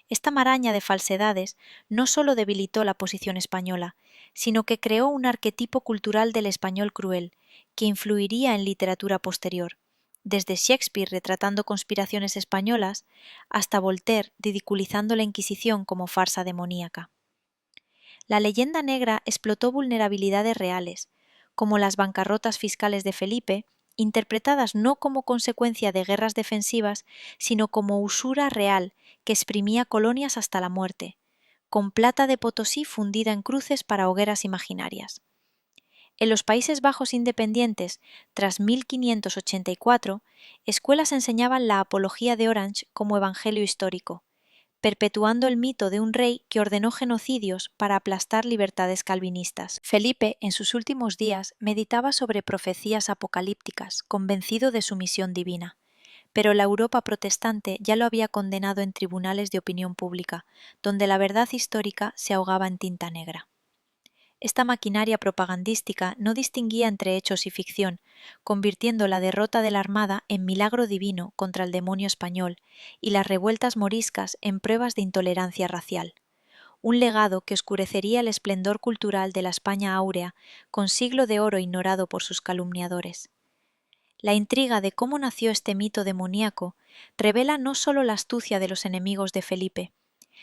Esta maraña de falsedades no solo debilitó la posición española, sino que creó un arquetipo cultural del español cruel, que influiría en literatura posterior, desde Shakespeare retratando conspiraciones españolas, hasta Voltaire ridiculizando la Inquisición como farsa demoníaca. La leyenda negra explotó vulnerabilidades reales, como las bancarrotas fiscales de Felipe, interpretadas no como consecuencia de guerras defensivas, sino como usura real que exprimía colonias hasta la muerte, con plata de Potosí fundida en cruces para hogueras imaginarias. En los Países Bajos independientes, tras 1584, escuelas enseñaban la apología de Orange como evangelio histórico, perpetuando el mito de un rey que ordenó genocidios para aplastar libertades calvinistas. Felipe, en sus últimos días, meditaba sobre profecías apocalípticas, convencido de su misión divina. Pero la Europa protestante ya lo había condenado en tribunales de opinión pública, donde la verdad histórica se ahogaba en tinta negra. Esta maquinaria propagandística no distinguía entre hechos y ficción, convirtiendo la derrota de la Armada en milagro divino contra el demonio español y las revueltas moriscas en pruebas de intolerancia racial. Un legado que oscurecería el esplendor cultural de la España áurea, con siglo de oro ignorado por sus calumniadores. La intriga de cómo nació este mito demoníaco revela no solo la astucia de los enemigos de Felipe,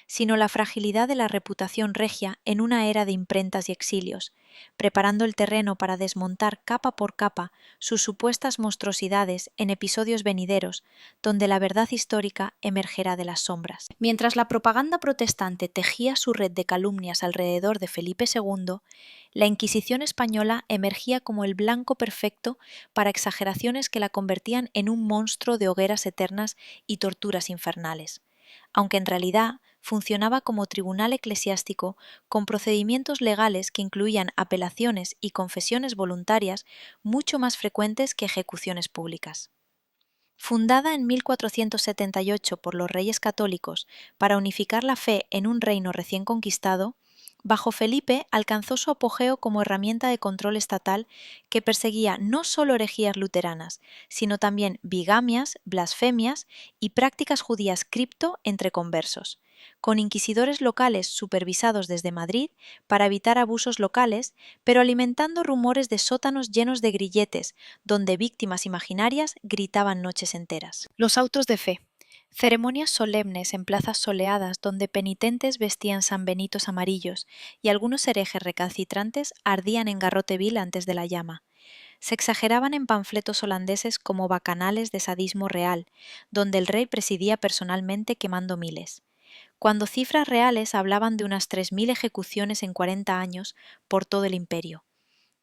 sino la fragilidad de la reputación regia en una era de imprentas y exilios, preparando el terreno para desmontar capa por capa sus supuestas monstruosidades en episodios venideros, donde la verdad histórica emergerá de las sombras. Mientras la propaganda protestante tejía su red de calumnias alrededor de Felipe II, la Inquisición española emergía como el blanco perfecto para exageraciones que la convertían en un monstruo de hogueras eternas y torturas infernales, aunque en realidad funcionaba como tribunal eclesiástico con procedimientos legales que incluían apelaciones y confesiones voluntarias mucho más frecuentes que ejecuciones públicas. Fundada en 1478 por los reyes católicos para unificar la fe en un reino recién conquistado, bajo Felipe alcanzó su apogeo como herramienta de control estatal que perseguía no solo herejías luteranas, sino también bigamias, blasfemias y prácticas judías cripto entre conversos, con inquisidores locales supervisados desde Madrid para evitar abusos locales, pero alimentando rumores de sótanos llenos de grilletes, donde víctimas imaginarias gritaban noches enteras. Los autos de fe. Ceremonias solemnes en plazas soleadas donde penitentes vestían sanbenitos amarillos y algunos herejes recalcitrantes ardían en garrote vil antes de la llama. Se exageraban en panfletos holandeses como bacanales de sadismo real, donde el rey presidía personalmente quemando miles, cuando cifras reales hablaban de unas 3.000 ejecuciones en 40 años por todo el imperio,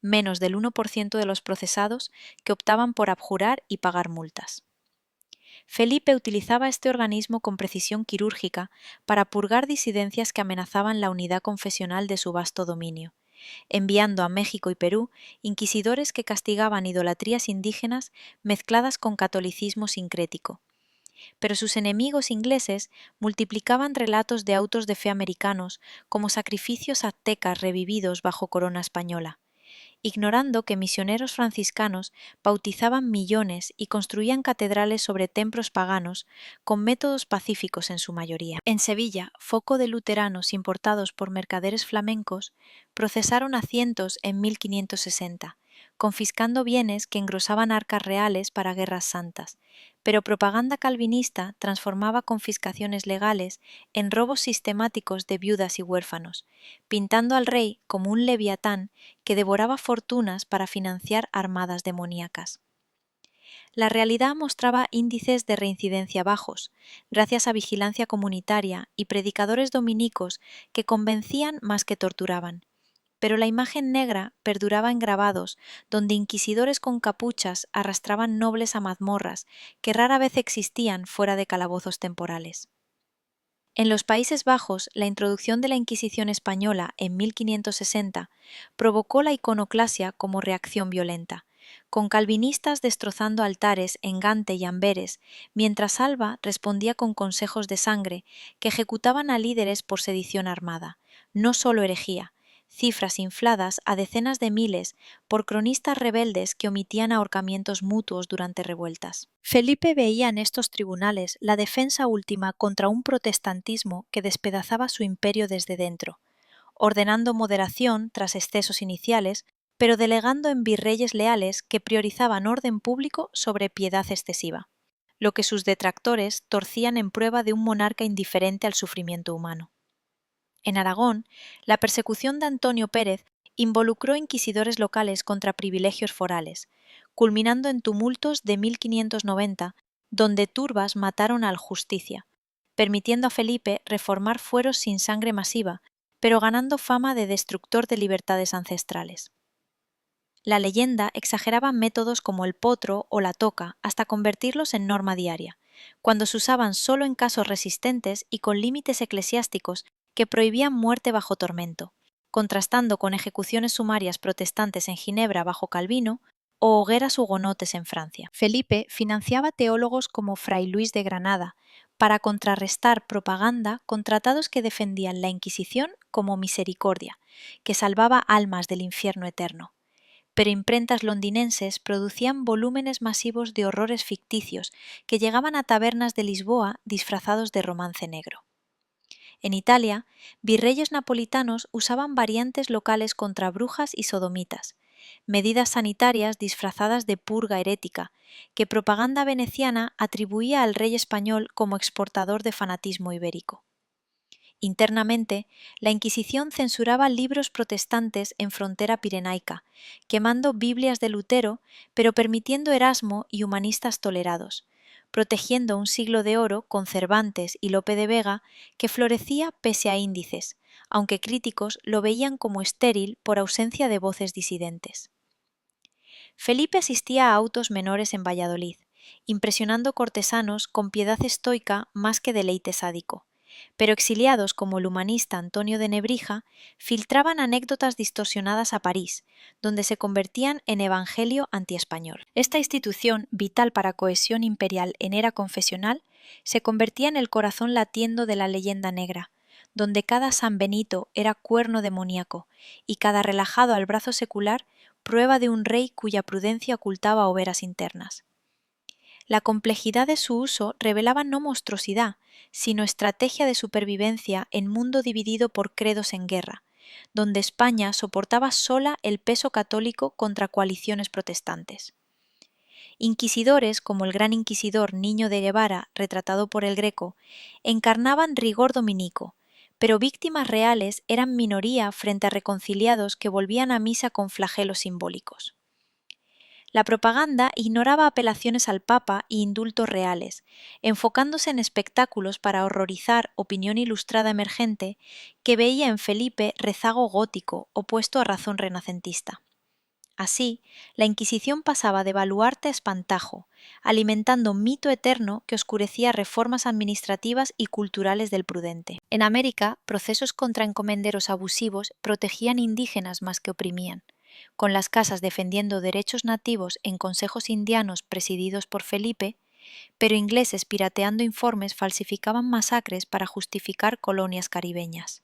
menos del 1% de los procesados que optaban por abjurar y pagar multas. Felipe utilizaba este organismo con precisión quirúrgica para purgar disidencias que amenazaban la unidad confesional de su vasto dominio, enviando a México y Perú inquisidores que castigaban idolatrías indígenas mezcladas con catolicismo sincrético. Pero sus enemigos ingleses multiplicaban relatos de autos de fe americanos como sacrificios aztecas revividos bajo corona española, ignorando que misioneros franciscanos bautizaban millones y construían catedrales sobre templos paganos con métodos pacíficos en su mayoría. En Sevilla, foco de luteranos importados por mercaderes flamencos, procesaron a cientos en 1560, confiscando bienes que engrosaban arcas reales para guerras santas, pero propaganda calvinista transformaba confiscaciones legales en robos sistemáticos de viudas y huérfanos, pintando al rey como un leviatán que devoraba fortunas para financiar armadas demoníacas. La realidad mostraba índices de reincidencia bajos, gracias a vigilancia comunitaria y predicadores dominicos que convencían más que torturaban. Pero la imagen negra perduraba en grabados, donde inquisidores con capuchas arrastraban nobles a mazmorras que rara vez existían fuera de calabozos temporales. En los Países Bajos, la introducción de la Inquisición española en 1560 provocó la iconoclasia como reacción violenta, con calvinistas destrozando altares en Gante y Amberes, mientras Alba respondía con consejos de sangre que ejecutaban a líderes por sedición armada, no solo herejía, cifras infladas a decenas de miles por cronistas rebeldes que omitían ahorcamientos mutuos durante revueltas. Felipe veía en estos tribunales la defensa última contra un protestantismo que despedazaba su imperio desde dentro, ordenando moderación tras excesos iniciales, pero delegando en virreyes leales que priorizaban orden público sobre piedad excesiva, lo que sus detractores torcían en prueba de un monarca indiferente al sufrimiento humano. En Aragón, la persecución de Antonio Pérez involucró inquisidores locales contra privilegios forales, culminando en tumultos de 1590, donde turbas mataron al Justicia, permitiendo a Felipe reformar fueros sin sangre masiva, pero ganando fama de destructor de libertades ancestrales. La leyenda exageraba métodos como el potro o la toca hasta convertirlos en norma diaria, cuando se usaban solo en casos resistentes y con límites eclesiásticos que prohibían muerte bajo tormento, contrastando con ejecuciones sumarias protestantes en Ginebra bajo Calvino o hogueras hugonotes en Francia. Felipe financiaba teólogos como Fray Luis de Granada para contrarrestar propaganda con tratados que defendían la Inquisición como misericordia, que salvaba almas del infierno eterno. Pero imprentas londinenses producían volúmenes masivos de horrores ficticios que llegaban a tabernas de Lisboa disfrazados de romance negro. En Italia, virreyes napolitanos usaban variantes locales contra brujas y sodomitas, medidas sanitarias disfrazadas de purga herética, que propaganda veneciana atribuía al rey español como exportador de fanatismo ibérico. Internamente, la Inquisición censuraba libros protestantes en frontera pirenaica, quemando Biblias de Lutero, pero permitiendo Erasmo y humanistas tolerados, protegiendo un siglo de oro con Cervantes y Lope de Vega que florecía pese a índices, aunque críticos lo veían como estéril por ausencia de voces disidentes. Felipe asistía a autos menores en Valladolid, impresionando cortesanos con piedad estoica más que deleite sádico, pero exiliados como el humanista Antonio de Nebrija filtraban anécdotas distorsionadas a París, donde se convertían en evangelio antiespañol. Esta institución, vital para cohesión imperial en era confesional, se convertía en el corazón latiendo de la leyenda negra, donde cada San Benito era cuerno demoníaco y cada relajado al brazo secular prueba de un rey cuya prudencia ocultaba overas internas. La complejidad de su uso revelaba no monstruosidad, sino estrategia de supervivencia en mundo dividido por credos en guerra, donde España soportaba sola el peso católico contra coaliciones protestantes. Inquisidores como el gran inquisidor Niño de Guevara, retratado por el Greco, encarnaban rigor dominico, pero víctimas reales eran minoría frente a reconciliados que volvían a misa con flagelos simbólicos. La propaganda ignoraba apelaciones al Papa y indultos reales, enfocándose en espectáculos para horrorizar opinión ilustrada emergente que veía en Felipe rezago gótico opuesto a razón renacentista. Así, la Inquisición pasaba de baluarte a espantajo, alimentando un mito eterno que oscurecía reformas administrativas y culturales del prudente. En América, procesos contra encomenderos abusivos protegían indígenas más que oprimían, con las casas defendiendo derechos nativos en consejos indianos presididos por Felipe, pero ingleses pirateando informes falsificaban masacres para justificar colonias caribeñas.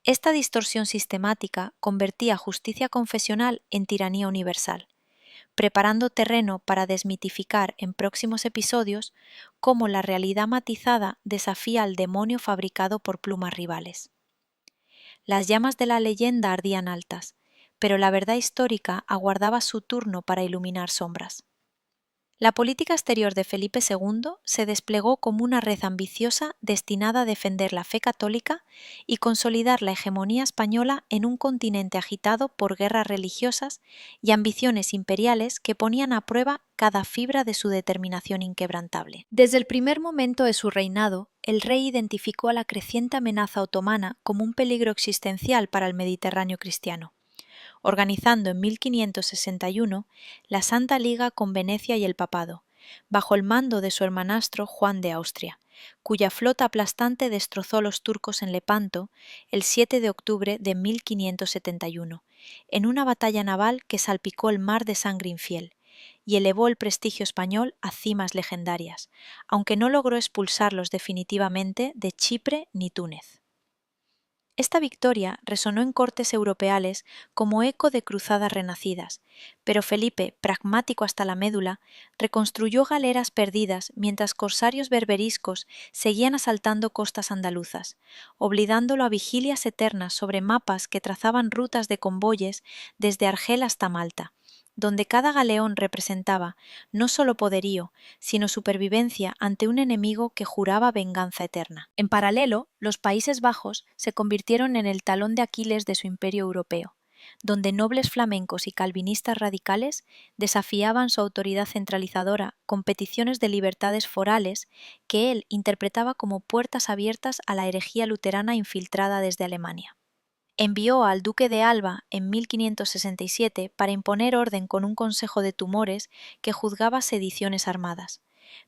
Esta distorsión sistemática convertía justicia confesional en tiranía universal, preparando terreno para desmitificar en próximos episodios cómo la realidad matizada desafía al demonio fabricado por plumas rivales. Las llamas de la leyenda ardían altas, pero la verdad histórica aguardaba su turno para iluminar sombras. La política exterior de Felipe II se desplegó como una red ambiciosa destinada a defender la fe católica y consolidar la hegemonía española en un continente agitado por guerras religiosas y ambiciones imperiales que ponían a prueba cada fibra de su determinación inquebrantable. Desde el primer momento de su reinado, el rey identificó a la creciente amenaza otomana como un peligro existencial para el Mediterráneo cristiano, organizando en 1561 la Santa Liga con Venecia y el Papado, bajo el mando de su hermanastro Juan de Austria, cuya flota aplastante destrozó a los turcos en Lepanto el 7 de octubre de 1571, en una batalla naval que salpicó el mar de sangre infiel, y elevó el prestigio español a cimas legendarias, aunque no logró expulsarlos definitivamente de Chipre ni Túnez. Esta victoria resonó en cortes europeales como eco de cruzadas renacidas, pero Felipe, pragmático hasta la médula, reconstruyó galeras perdidas mientras corsarios berberiscos seguían asaltando costas andaluzas, obligándolo a vigilias eternas sobre mapas que trazaban rutas de convoyes desde Argel hasta Malta, donde cada galeón representaba no solo poderío, sino supervivencia ante un enemigo que juraba venganza eterna. En paralelo, los Países Bajos se convirtieron en el talón de Aquiles de su imperio europeo, donde nobles flamencos y calvinistas radicales desafiaban su autoridad centralizadora con peticiones de libertades forales que él interpretaba como puertas abiertas a la herejía luterana infiltrada desde Alemania. Envió al duque de Alba en 1567 para imponer orden con un consejo de tumores que juzgaba sediciones armadas.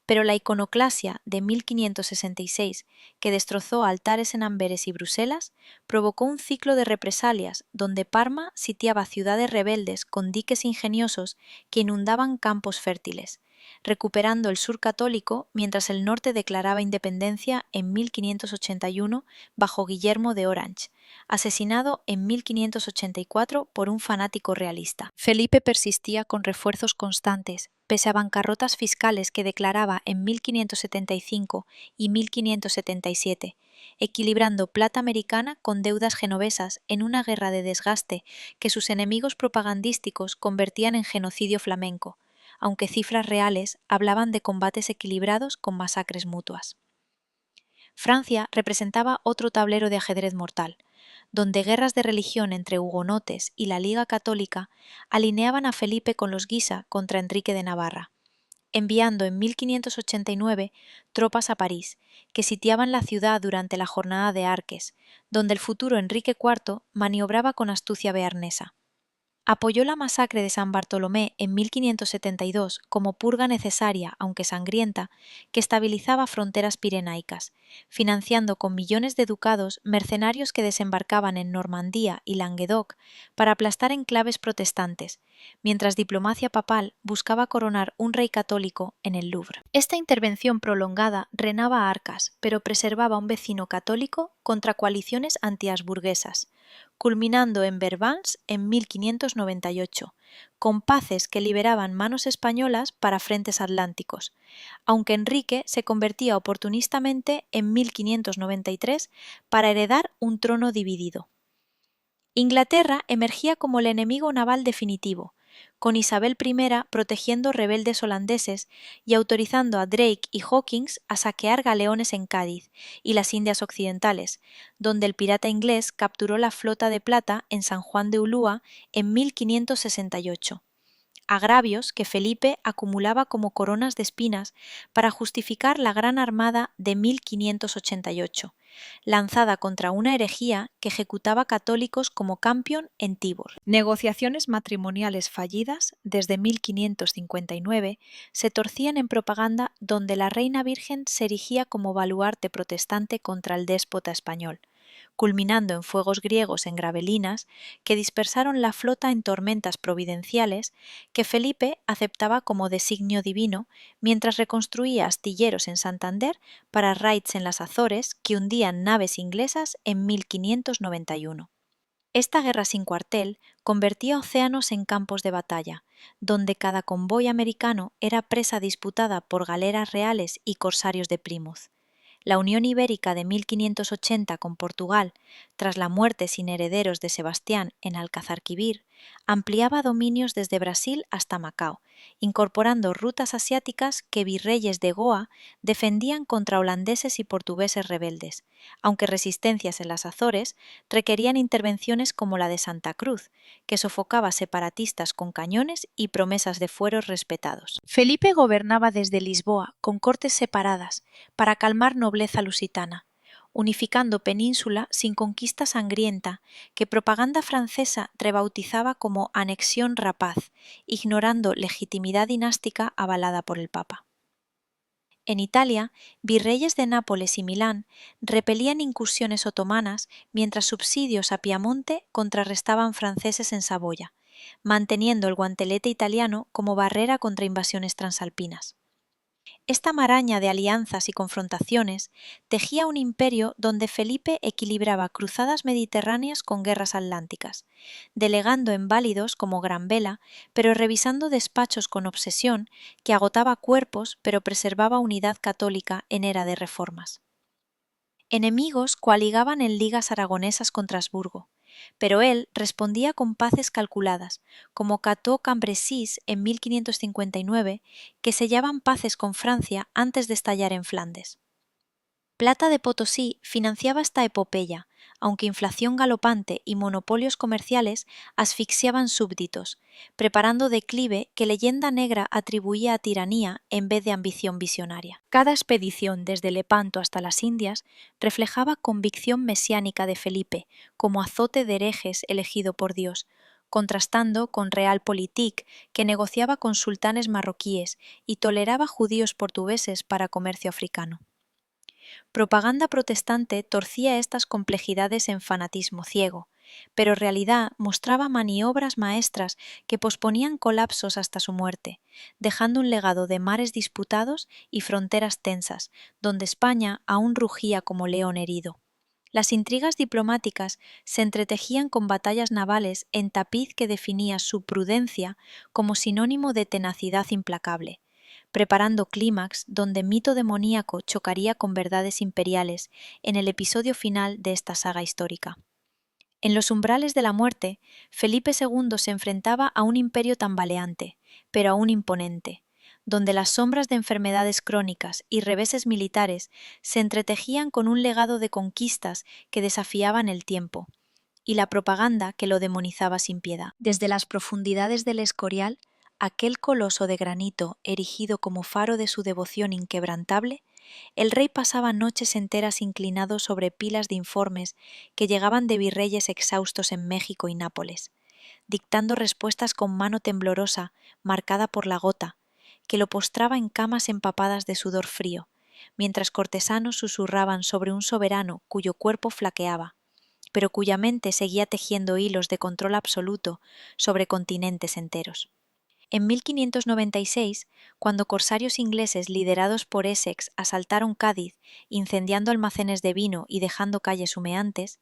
Pero la iconoclasia de 1566, que destrozó altares en Amberes y Bruselas, provocó un ciclo de represalias donde Parma sitiaba ciudades rebeldes con diques ingeniosos que inundaban campos fértiles, recuperando el sur católico mientras el norte declaraba independencia en 1581 bajo Guillermo de Orange, asesinado en 1584 por un fanático realista. Felipe persistía con refuerzos constantes, pese a bancarrotas fiscales que declaraba en 1575 y 1577, equilibrando plata americana con deudas genovesas en una guerra de desgaste que sus enemigos propagandísticos convertían en genocidio flamenco, aunque cifras reales hablaban de combates equilibrados con masacres mutuas. Francia representaba otro tablero de ajedrez mortal, donde guerras de religión entre hugonotes y la Liga Católica alineaban a Felipe con los Guisa contra Enrique de Navarra, enviando en 1589 tropas a París, que sitiaban la ciudad durante la jornada de Arques, donde el futuro Enrique IV maniobraba con astucia bearnesa. Apoyó la masacre de San Bartolomé en 1572 como purga necesaria, aunque sangrienta, que estabilizaba fronteras pirenaicas, financiando con millones de ducados mercenarios que desembarcaban en Normandía y Languedoc para aplastar enclaves protestantes, mientras diplomacia papal buscaba coronar un rey católico en el Louvre. Esta intervención prolongada renaba arcas, pero preservaba un vecino católico contra coaliciones antihabsburguesas, culminando en Vervins en 1598, con paces que liberaban manos españolas para frentes atlánticos, aunque Enrique se convertía oportunistamente en 1593 para heredar un trono dividido. Inglaterra emergía como el enemigo naval definitivo, con Isabel I protegiendo rebeldes holandeses y autorizando a Drake y Hawkins a saquear galeones en Cádiz y las Indias Occidentales, donde el pirata inglés capturó la flota de plata en San Juan de Ulúa en 1568. Agravios que Felipe acumulaba como coronas de espinas para justificar la Gran Armada de 1588, lanzada contra una herejía que ejecutaba católicos como Campion en Tibor. Negociaciones matrimoniales fallidas desde 1559 se torcían en propaganda donde la reina virgen se erigía como baluarte protestante contra el déspota español, culminando en fuegos griegos en Gravelinas que dispersaron la flota en tormentas providenciales que Felipe aceptaba como designio divino mientras reconstruía astilleros en Santander para raids en las Azores que hundían naves inglesas en 1591. Esta guerra sin cuartel convertía océanos en campos de batalla, donde cada convoy americano era presa disputada por galeras reales y corsarios de Plymouth. La Unión Ibérica de 1580 con Portugal, tras la muerte sin herederos de Sebastián en Alcazarquivir, ampliaba dominios desde Brasil hasta Macao, incorporando rutas asiáticas que virreyes de Goa defendían contra holandeses y portugueses rebeldes, aunque resistencias en las Azores requerían intervenciones como la de Santa Cruz, que sofocaba separatistas con cañones y promesas de fueros respetados. Felipe gobernaba desde Lisboa, con cortes separadas, para calmar nobleza lusitana, unificando península sin conquista sangrienta que propaganda francesa rebautizaba como anexión rapaz, ignorando legitimidad dinástica avalada por el Papa. En Italia, virreyes de Nápoles y Milán repelían incursiones otomanas mientras subsidios a Piamonte contrarrestaban franceses en Saboya, manteniendo el guantelete italiano como barrera contra invasiones transalpinas. Esta maraña de alianzas y confrontaciones tejía un imperio donde Felipe equilibraba cruzadas mediterráneas con guerras atlánticas, delegando en válidos como Gran Vela, pero revisando despachos con obsesión que agotaba cuerpos pero preservaba unidad católica en era de reformas. Enemigos coaligaban en ligas aragonesas contra Habsburgo, pero él respondía con paces calculadas, como Cateau-Cambrésis en 1559, que sellaban paces con Francia antes de estallar en Flandes. Plata de Potosí financiaba esta epopeya, aunque inflación galopante y monopolios comerciales asfixiaban súbditos, preparando declive que Leyenda Negra atribuía a tiranía en vez de ambición visionaria. Cada expedición desde Lepanto hasta las Indias reflejaba convicción mesiánica de Felipe como azote de herejes elegido por Dios, contrastando con Realpolitik, que negociaba con sultanes marroquíes y toleraba judíos portugueses para comercio africano. Propaganda protestante torcía estas complejidades en fanatismo ciego, pero realidad mostraba maniobras maestras que posponían colapsos hasta su muerte, dejando un legado de mares disputados y fronteras tensas, donde España aún rugía como león herido. Las intrigas diplomáticas se entretejían con batallas navales en tapiz que definía su prudencia como sinónimo de tenacidad implacable, preparando clímax donde mito demoníaco chocaría con verdades imperiales en el episodio final de esta saga histórica. En los umbrales de la muerte, Felipe II se enfrentaba a un imperio tambaleante, pero aún imponente, donde las sombras de enfermedades crónicas y reveses militares se entretejían con un legado de conquistas que desafiaban el tiempo, y la propaganda que lo demonizaba sin piedad. Desde las profundidades del Escorial, aquel coloso de granito erigido como faro de su devoción inquebrantable, el rey pasaba noches enteras inclinado sobre pilas de informes que llegaban de virreyes exhaustos en México y Nápoles, dictando respuestas con mano temblorosa, marcada por la gota, que lo postraba en camas empapadas de sudor frío, mientras cortesanos susurraban sobre un soberano cuyo cuerpo flaqueaba, pero cuya mente seguía tejiendo hilos de control absoluto sobre continentes enteros. En 1596, cuando corsarios ingleses liderados por Essex asaltaron Cádiz, incendiando almacenes de vino y dejando calles humeantes,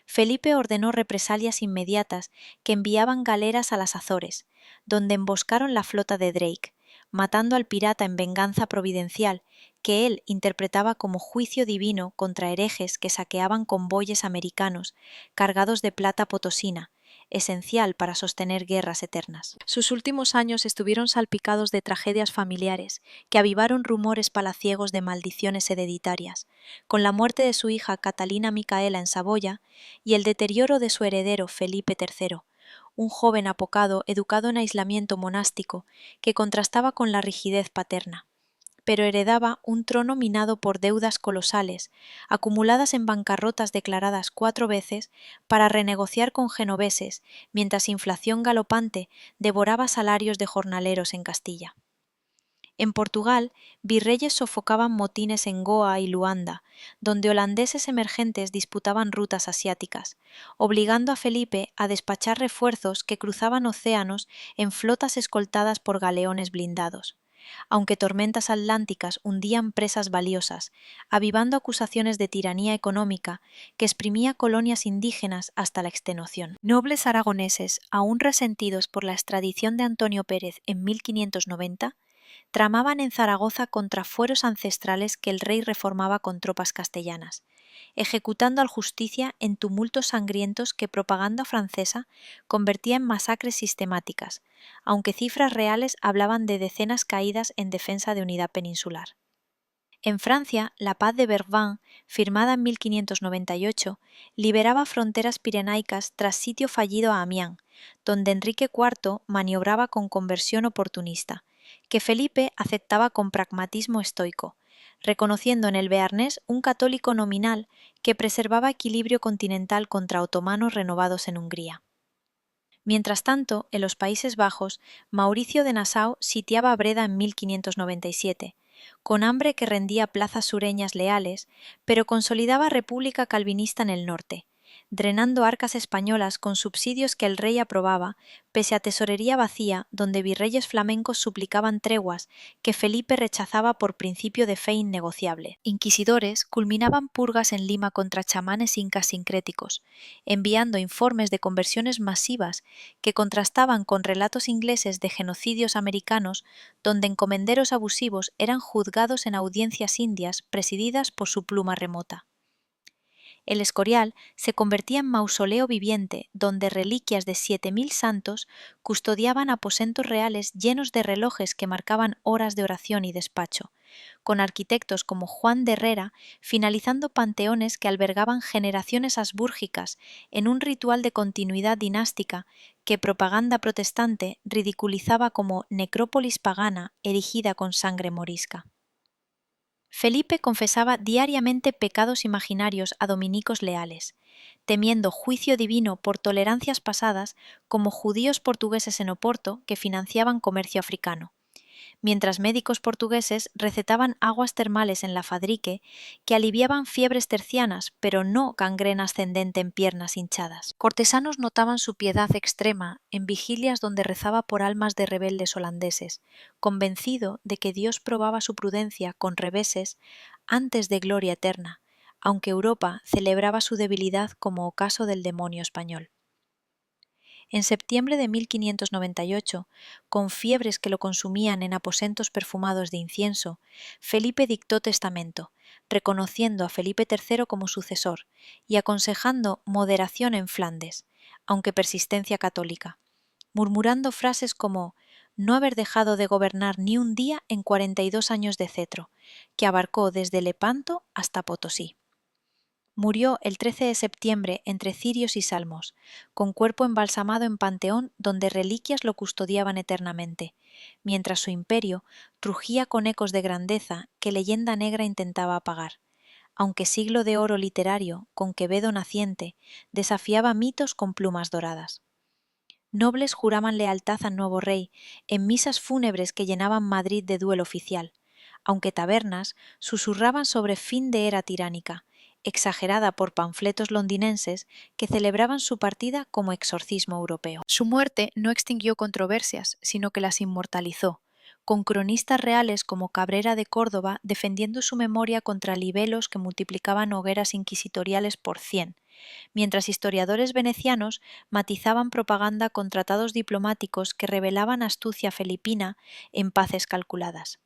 Felipe ordenó represalias inmediatas que enviaban galeras a las Azores, donde emboscaron la flota de Drake, matando al pirata en venganza providencial que él interpretaba como juicio divino contra herejes que saqueaban convoyes americanos cargados de plata potosina, esencial para sostener guerras eternas. Sus últimos años estuvieron salpicados de tragedias familiares que avivaron rumores palaciegos de maldiciones hereditarias, con la muerte de su hija Catalina Micaela en Saboya y el deterioro de su heredero Felipe III, un joven apocado educado en aislamiento monástico que contrastaba con la rigidez paterna, pero heredaba un trono minado por deudas colosales, acumuladas en bancarrotas declaradas 4 veces para renegociar con genoveses, mientras inflación galopante devoraba salarios de jornaleros en Castilla. En Portugal, virreyes sofocaban motines en Goa y Luanda, donde holandeses emergentes disputaban rutas asiáticas, obligando a Felipe a despachar refuerzos que cruzaban océanos en flotas escoltadas por galeones blindados, aunque tormentas atlánticas hundían presas valiosas, avivando acusaciones de tiranía económica que exprimía colonias indígenas hasta la extenuación. Nobles aragoneses, aún resentidos por la extradición de Antonio Pérez en 1590, tramaban en Zaragoza contra fueros ancestrales que el rey reformaba con tropas castellanas, ejecutando al justicia en tumultos sangrientos que propaganda francesa convertía en masacres sistemáticas, aunque cifras reales hablaban de decenas caídas en defensa de unidad peninsular. En Francia, la paz de Vervins, firmada en 1598, liberaba fronteras pirenaicas tras sitio fallido a Amiens, donde Enrique IV maniobraba con conversión oportunista, que Felipe aceptaba con pragmatismo estoico, reconociendo en el Bearnés un católico nominal que preservaba equilibrio continental contra otomanos renovados en Hungría. Mientras tanto, en los Países Bajos, Mauricio de Nassau sitiaba Breda en 1597, con hambre que rendía plazas sureñas leales, pero consolidaba república calvinista en el norte, drenando arcas españolas con subsidios que el rey aprobaba, pese a tesorería vacía donde virreyes flamencos suplicaban treguas que Felipe rechazaba por principio de fe innegociable. Inquisidores culminaban purgas en Lima contra chamanes incas sincréticos, enviando informes de conversiones masivas que contrastaban con relatos ingleses de genocidios americanos donde encomenderos abusivos eran juzgados en audiencias indias presididas por su pluma remota. El Escorial se convertía en mausoleo viviente donde reliquias de 7000 santos custodiaban aposentos reales llenos de relojes que marcaban horas de oración y despacho, con arquitectos como Juan de Herrera finalizando panteones que albergaban generaciones asbúrgicas en un ritual de continuidad dinástica que propaganda protestante ridiculizaba como necrópolis pagana erigida con sangre morisca. Felipe confesaba diariamente pecados imaginarios a dominicos leales, temiendo juicio divino por tolerancias pasadas como judíos portugueses en Oporto que financiaban comercio africano, mientras médicos portugueses recetaban aguas termales en la Fadrique que aliviaban fiebres tercianas, pero no gangrena ascendente en piernas hinchadas. Cortesanos notaban su piedad extrema en vigilias donde rezaba por almas de rebeldes holandeses, convencido de que Dios probaba su prudencia con reveses antes de gloria eterna, aunque Europa celebraba su debilidad como ocaso del demonio español. En septiembre de 1598, con fiebres que lo consumían en aposentos perfumados de incienso, Felipe dictó testamento, reconociendo a Felipe III como sucesor y aconsejando moderación en Flandes, aunque persistencia católica, murmurando frases como no haber dejado de gobernar ni un día en 42 años de cetro, que abarcó desde Lepanto hasta Potosí. Murió el 13 de septiembre entre cirios y salmos, con cuerpo embalsamado en Panteón donde reliquias lo custodiaban eternamente, mientras su imperio rugía con ecos de grandeza que leyenda negra intentaba apagar, aunque siglo de oro literario, con Quevedo naciente, desafiaba mitos con plumas doradas. Nobles juraban lealtad al nuevo rey en misas fúnebres que llenaban Madrid de duelo oficial, aunque tabernas susurraban sobre fin de era tiránica, exagerada por panfletos londinenses que celebraban su partida como exorcismo europeo. Su muerte no extinguió controversias, sino que las inmortalizó, con cronistas reales como Cabrera de Córdoba defendiendo su memoria contra libelos que multiplicaban hogueras inquisitoriales por 100, mientras historiadores venecianos matizaban propaganda con tratados diplomáticos que revelaban astucia filipina en paces calculadas.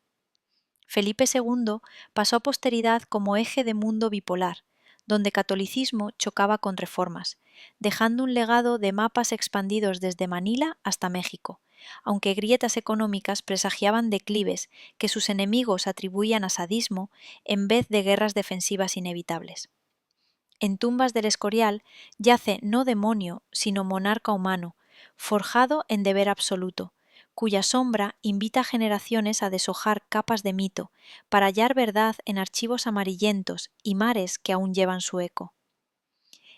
Felipe II pasó a posteridad como eje de mundo bipolar, donde catolicismo chocaba con reformas, dejando un legado de mapas expandidos desde Manila hasta México, aunque grietas económicas presagiaban declives que sus enemigos atribuían a sadismo en vez de guerras defensivas inevitables. En tumbas del Escorial yace no demonio, sino monarca humano, forjado en deber absoluto, cuya sombra invita a generaciones a deshojar capas de mito para hallar verdad en archivos amarillentos y mares que aún llevan su eco.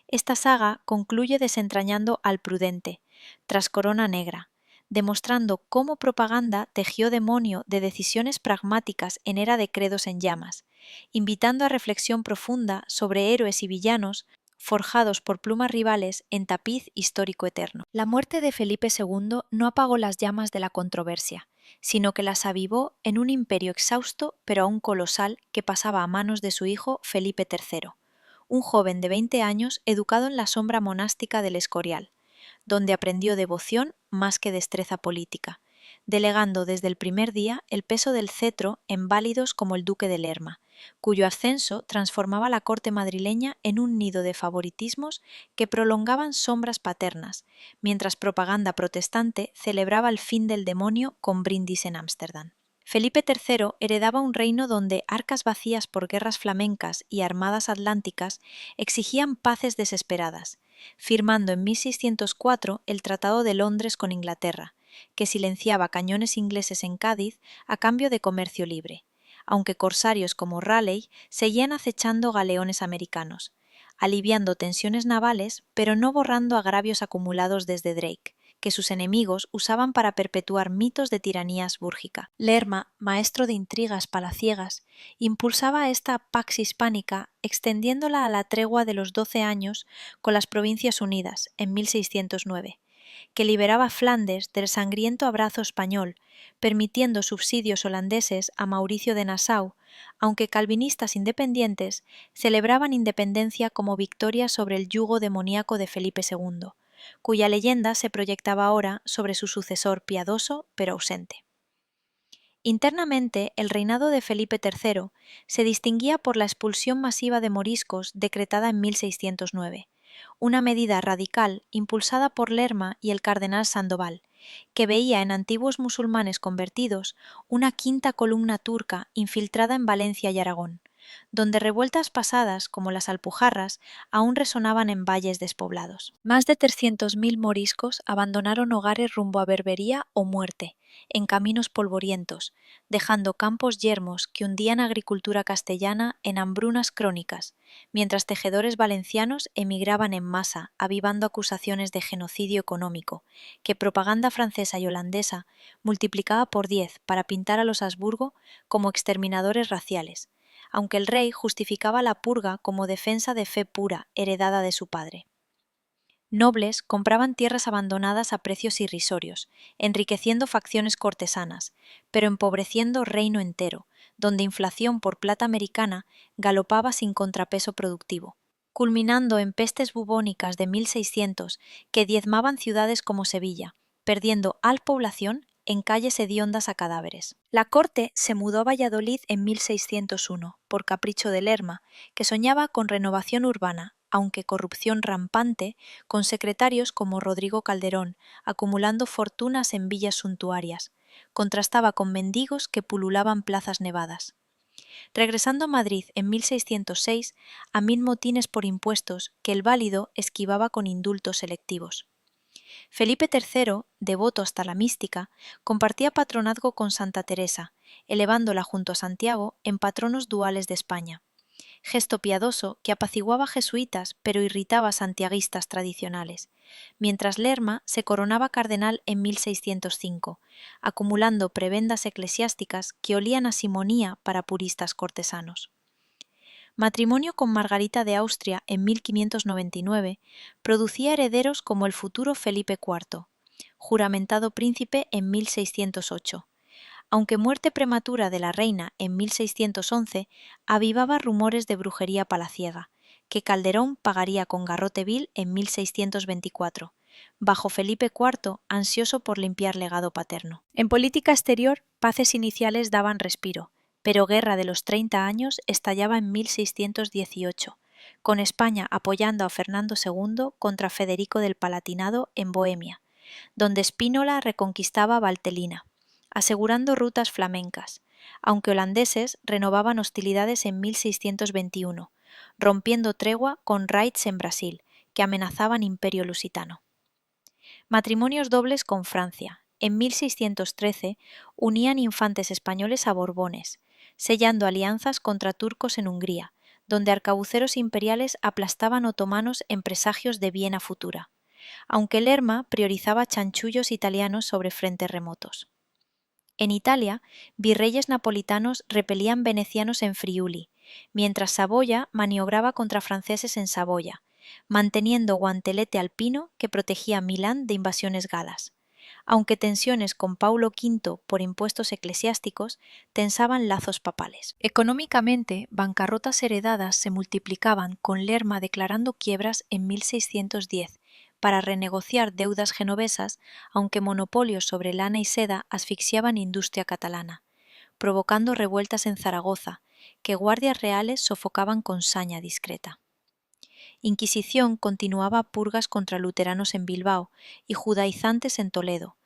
Esta saga concluye desentrañando al prudente, tras Corona Negra, demostrando cómo propaganda tejió demonio de decisiones pragmáticas en era de credos en llamas, invitando a reflexión profunda sobre héroes y villanos forjados por plumas rivales en tapiz histórico eterno. La muerte de Felipe II no apagó las llamas de la controversia, sino que las avivó en un imperio exhausto pero aún colosal que pasaba a manos de su hijo Felipe III, un joven de 20 años educado en la sombra monástica del Escorial, donde aprendió devoción más que destreza política, delegando desde el primer día el peso del cetro en válidos como el duque de Lerma, cuyo ascenso transformaba la corte madrileña en un nido de favoritismos que prolongaban sombras paternas, mientras propaganda protestante celebraba el fin del demonio con brindis en Ámsterdam. Felipe III heredaba un reino donde arcas vacías por guerras flamencas y armadas atlánticas exigían paces desesperadas, firmando en 1604 el Tratado de Londres con Inglaterra, que silenciaba cañones ingleses en Cádiz a cambio de comercio libre, aunque corsarios como Raleigh seguían acechando galeones americanos, aliviando tensiones navales pero no borrando agravios acumulados desde Drake, que sus enemigos usaban para perpetuar mitos de tiranía asbúrgica. Lerma, maestro de intrigas palaciegas, impulsaba esta Pax Hispánica extendiéndola a la tregua de los 12 años con las Provincias Unidas en 1609, que liberaba Flandes del sangriento abrazo español, permitiendo subsidios holandeses a Mauricio de Nassau, aunque calvinistas independientes celebraban independencia como victoria sobre el yugo demoníaco de Felipe II, cuya leyenda se proyectaba ahora sobre su sucesor piadoso pero ausente. Internamente, el reinado de Felipe III se distinguía por la expulsión masiva de moriscos decretada en 1609, una medida radical impulsada por Lerma y el cardenal Sandoval, que veía en antiguos musulmanes convertidos una quinta columna turca infiltrada en Valencia y Aragón, donde revueltas pasadas como las Alpujarras aún resonaban en valles despoblados. Más de 300.000 moriscos abandonaron hogares rumbo a Berbería o muerte, en caminos polvorientos, dejando campos yermos que hundían agricultura castellana en hambrunas crónicas, mientras tejedores valencianos emigraban en masa, avivando acusaciones de genocidio económico, que propaganda francesa y holandesa multiplicaba por 10 para pintar a los Habsburgo como exterminadores raciales, aunque el rey justificaba la purga como defensa de fe pura heredada de su padre. Nobles compraban tierras abandonadas a precios irrisorios, enriqueciendo facciones cortesanas, pero empobreciendo reino entero, donde inflación por plata americana galopaba sin contrapeso productivo, culminando en pestes bubónicas de 1600 que diezmaban ciudades como Sevilla, perdiendo población en calles hediondas a cadáveres. La corte se mudó a Valladolid en 1601, por capricho de Lerma, que soñaba con renovación urbana, aunque corrupción rampante, con secretarios como Rodrigo Calderón, acumulando fortunas en villas suntuarias. Contrastaba con mendigos que pululaban plazas nevadas. Regresando a Madrid en 1606, a 1000 motines por impuestos que el válido esquivaba con indultos selectivos. Felipe III, devoto hasta la mística, compartía patronazgo con Santa Teresa, elevándola junto a Santiago en patronos duales de España, gesto piadoso que apaciguaba jesuitas pero irritaba a santiaguistas tradicionales, mientras Lerma se coronaba cardenal en 1605, acumulando prebendas eclesiásticas que olían a simonía para puristas cortesanos. Matrimonio con Margarita de Austria en 1599 producía herederos como el futuro Felipe IV, juramentado príncipe en 1608, aunque muerte prematura de la reina en 1611 avivaba rumores de brujería palaciega, que Calderón pagaría con garrote vil en 1624, bajo Felipe IV ansioso por limpiar legado paterno. En política exterior, paces iniciales daban respiro, pero Guerra de los 30 años estallaba en 1618, con España apoyando a Fernando II contra Federico del Palatinado en Bohemia, donde Spínola reconquistaba Valtellina, asegurando rutas flamencas, aunque holandeses renovaban hostilidades en 1621, rompiendo tregua con raids en Brasil, que amenazaban Imperio Lusitano. Matrimonios dobles con Francia. En 1613 unían infantes españoles a Borbones, sellando alianzas contra turcos en Hungría, donde arcabuceros imperiales aplastaban otomanos en presagios de Viena futura, aunque Lerma priorizaba chanchullos italianos sobre frentes remotos. En Italia, virreyes napolitanos repelían venecianos en Friuli, mientras Saboya maniobraba contra franceses en Saboya, manteniendo guantelete alpino que protegía Milán de invasiones galas, aunque tensiones con Paulo V por impuestos eclesiásticos tensaban lazos papales. Económicamente, bancarrotas heredadas se multiplicaban, con Lerma declarando quiebras en 1610, para renegociar deudas genovesas, aunque monopolios sobre lana y seda asfixiaban industria catalana, provocando revueltas en Zaragoza, que guardias reales sofocaban con saña discreta. Inquisición continuaba purgas contra luteranos en Bilbao y judaizantes en Toledo,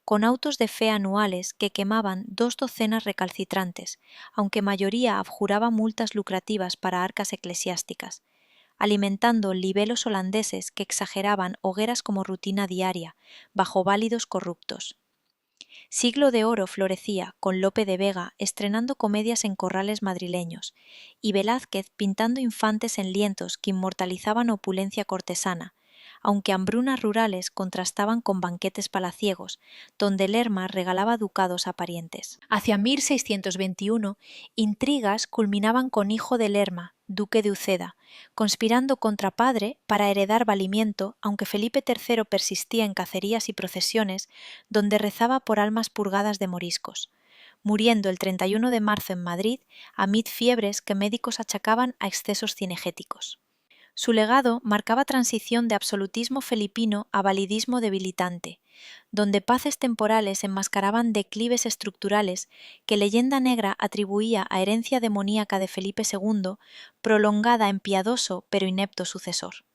con autos de fe anuales que quemaban 2 docenas recalcitrantes, aunque mayoría abjuraba multas lucrativas para arcas eclesiásticas, alimentando libelos holandeses que exageraban hogueras como rutina diaria, bajo válidos corruptos. Siglo de Oro florecía, con Lope de Vega estrenando comedias en corrales madrileños, y Velázquez pintando infantes en lienzos que inmortalizaban opulencia cortesana, aunque hambrunas rurales contrastaban con banquetes palaciegos, donde Lerma regalaba ducados a parientes. Hacia 1621, intrigas culminaban con hijo de Lerma, duque de Uceda, conspirando contra padre para heredar valimiento, aunque Felipe III persistía en cacerías y procesiones, donde rezaba por almas purgadas de moriscos, muriendo el 31 de marzo en Madrid a fiebres que médicos achacaban a excesos cinegéticos. Su legado marcaba transición de absolutismo felipino a validismo debilitante, donde paces temporales enmascaraban declives estructurales que Leyenda Negra atribuía a herencia demoníaca de Felipe II, prolongada en piadoso pero inepto sucesor.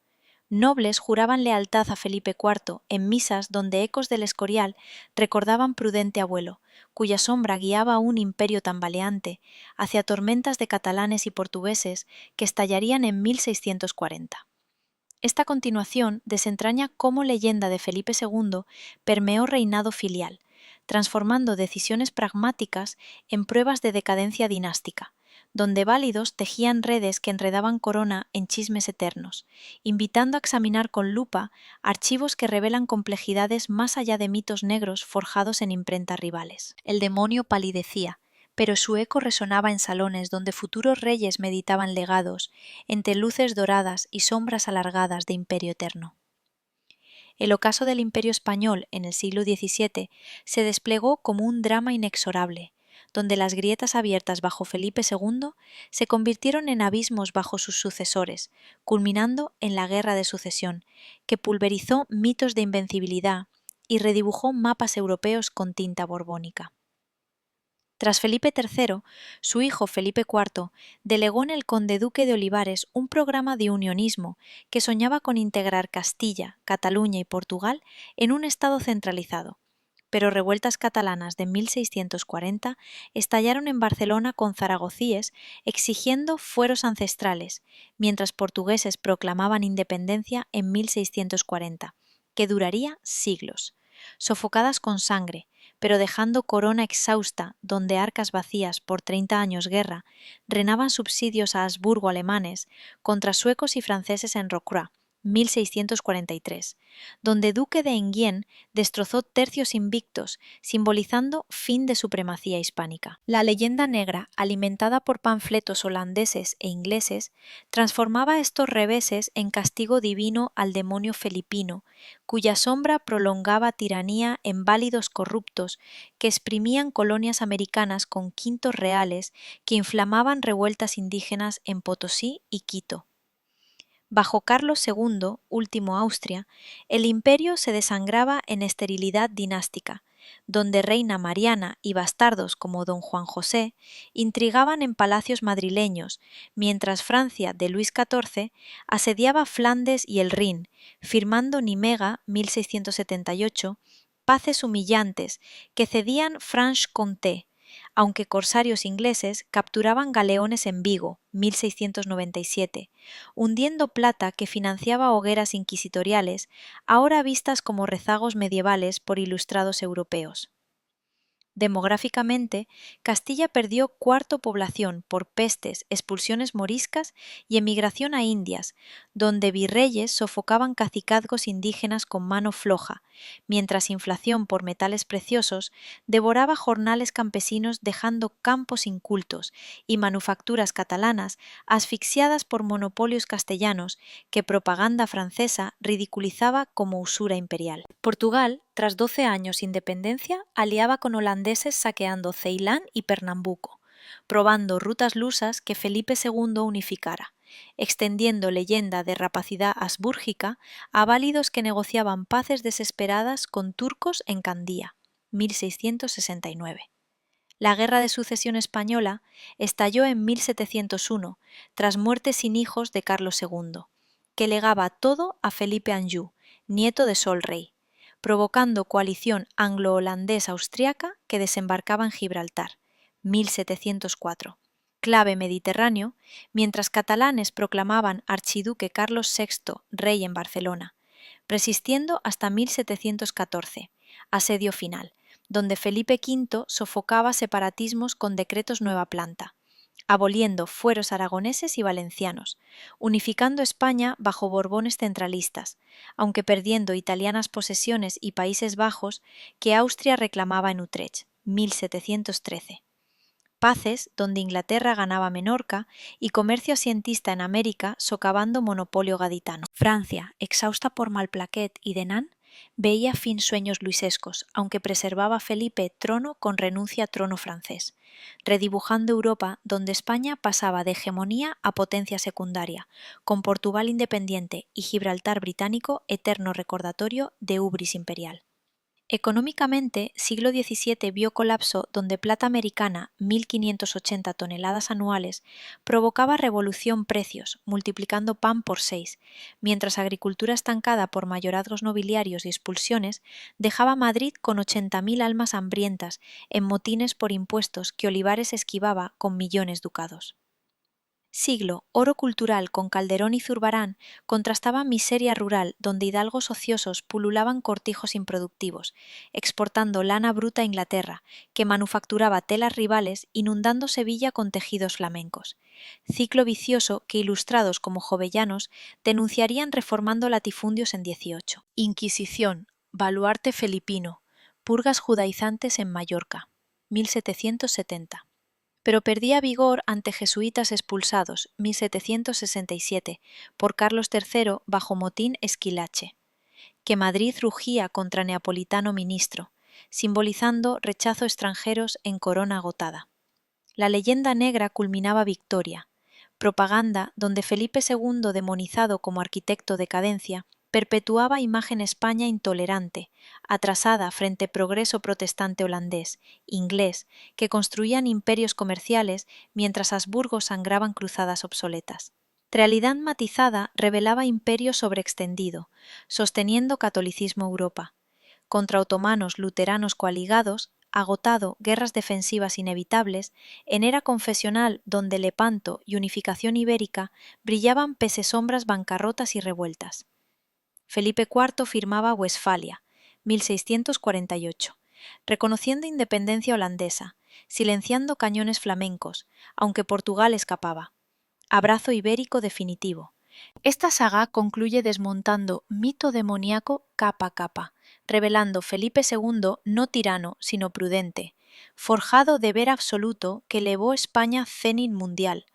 Nobles juraban lealtad a Felipe IV en misas donde ecos del Escorial recordaban prudente abuelo, cuya sombra guiaba a un imperio tambaleante hacia tormentas de catalanes y portugueses que estallarían en 1640. Esta continuación desentraña cómo Leyenda de Felipe II permeó reinado filial, transformando decisiones pragmáticas en pruebas de decadencia dinástica, donde válidos tejían redes que enredaban corona en chismes eternos, invitando a examinar con lupa archivos que revelan complejidades más allá de mitos negros forjados en imprentas rivales. El demonio palidecía, pero su eco resonaba en salones donde futuros reyes meditaban legados, entre luces doradas y sombras alargadas de imperio eterno. El ocaso del Imperio español en el siglo XVII se desplegó como un drama inexorable, donde las grietas abiertas bajo Felipe II se convirtieron en abismos bajo sus sucesores, culminando en la Guerra de Sucesión, que pulverizó mitos de invencibilidad y redibujó mapas europeos con tinta borbónica. Tras Felipe III, su hijo Felipe IV delegó en el conde-duque de Olivares un programa de unionismo que soñaba con integrar Castilla, Cataluña y Portugal en un estado centralizado, pero revueltas catalanas de 1640 estallaron en Barcelona con zaragocíes exigiendo fueros ancestrales, mientras portugueses proclamaban independencia en 1640, que duraría siglos, sofocadas con sangre, pero dejando corona exhausta donde arcas vacías por 30 años guerra renaban subsidios a Habsburgo alemanes contra suecos y franceses en Rocroi, 1643, donde Duque de Enghien destrozó tercios invictos, simbolizando fin de supremacía hispánica. La leyenda negra, alimentada por panfletos holandeses e ingleses, transformaba estos reveses en castigo divino al demonio felipino, cuya sombra prolongaba tiranía en válidos corruptos que exprimían colonias americanas con quintos reales que inflamaban revueltas indígenas en Potosí y Quito. Bajo Carlos II, último Austria, el imperio se desangraba en esterilidad dinástica, donde reina Mariana y bastardos como don Juan José intrigaban en palacios madrileños, mientras Francia de Luis XIV asediaba Flandes y el Rin, firmando Nimega 1678, paces humillantes que cedían Franche-Comté, aunque corsarios ingleses capturaban galeones en Vigo, 1697, hundiendo plata que financiaba hogueras inquisitoriales, ahora vistas como rezagos medievales por ilustrados europeos. Demográficamente, Castilla perdió cuarto población por pestes, expulsiones moriscas y emigración a Indias, donde virreyes sofocaban cacicazgos indígenas con mano floja, mientras inflación por metales preciosos devoraba jornales campesinos dejando campos incultos y manufacturas catalanas asfixiadas por monopolios castellanos que propaganda francesa ridiculizaba como usura imperial. Portugal, tras 12 años de independencia, aliaba con holandeses saqueando Ceilán y Pernambuco, probando rutas lusas que Felipe II unificara, extendiendo leyenda de rapacidad asbúrgica a válidos que negociaban paces desesperadas con turcos en Candía, 1669. La Guerra de Sucesión Española estalló en 1701, tras muerte sin hijos de Carlos II, que legaba todo a Felipe Anjou, nieto de Sol Rey, provocando coalición anglo-holandés-austriaca que desembarcaba en Gibraltar, 1704, clave mediterráneo, mientras catalanes proclamaban archiduque Carlos VI rey en Barcelona, persistiendo hasta 1714, asedio final, donde Felipe V sofocaba separatismos con decretos nueva planta, aboliendo fueros aragoneses y valencianos, unificando España bajo Borbones centralistas, aunque perdiendo italianas posesiones y Países Bajos que Austria reclamaba en Utrecht, 1713. Paces donde Inglaterra ganaba Menorca y comercio asientista en América socavando monopolio gaditano. Francia, exhausta por Malplaquet y Denan, veía fin sueños luisescos, aunque preservaba Felipe trono con renuncia a trono francés, redibujando Europa donde España pasaba de hegemonía a potencia secundaria, con Portugal independiente y Gibraltar británico eterno recordatorio de ubris imperial. Económicamente, siglo XVII vio colapso donde plata americana, 1.580 toneladas anuales, provocaba revolución precios, multiplicando pan por 6, mientras agricultura estancada por mayorazgos nobiliarios y expulsiones dejaba Madrid con 80.000 almas hambrientas en motines por impuestos que Olivares esquivaba con millones ducados. Siglo, oro cultural con Calderón y Zurbarán contrastaba miseria rural donde hidalgos ociosos pululaban cortijos improductivos, exportando lana bruta a Inglaterra, que manufacturaba telas rivales inundando Sevilla con tejidos flamencos. Ciclo vicioso que ilustrados como jovellanos denunciarían reformando latifundios en 18. Inquisición, baluarte felipino, purgas judaizantes en Mallorca, 1770. Pero perdía vigor ante jesuitas expulsados, 1767, por Carlos III bajo motín Esquilache, que Madrid rugía contra neapolitano ministro, simbolizando rechazo extranjeros en corona agotada. La leyenda negra culminaba victoria, propaganda donde Felipe II, demonizado como arquitecto de cadencia, perpetuaba imagen España intolerante, atrasada frente progreso protestante holandés, inglés, que construían imperios comerciales mientras Habsburgo sangraban cruzadas obsoletas. Realidad matizada revelaba imperio sobreextendido, sosteniendo catolicismo Europa. Contra otomanos luteranos coaligados, agotado guerras defensivas inevitables, en era confesional donde Lepanto y unificación ibérica brillaban pese sombras bancarrotas y revueltas. Felipe IV firmaba Westfalia, 1648, reconociendo independencia holandesa, silenciando cañones flamencos, aunque Portugal escapaba. Abrazo ibérico definitivo. Esta saga concluye desmontando mito demoníaco capa a capa, revelando Felipe II no tirano, sino prudente, forjado deber absoluto que elevó España cenit mundial,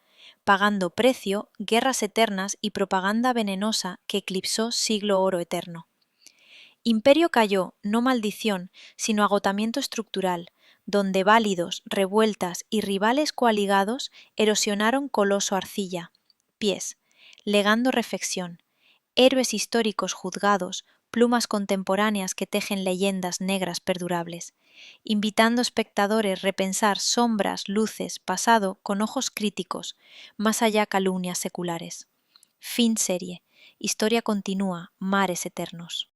pagando precio, guerras eternas y propaganda venenosa que eclipsó siglo oro eterno. Imperio cayó, no maldición, sino agotamiento estructural, donde válidos, revueltas y rivales coaligados erosionaron coloso arcilla, pies, legando reflexión, héroes históricos juzgados, plumas contemporáneas que tejen leyendas negras perdurables, invitando espectadores repensar sombras, luces, pasado con ojos críticos, más allá calumnias seculares. Fin serie. Historia continúa, mares eternos.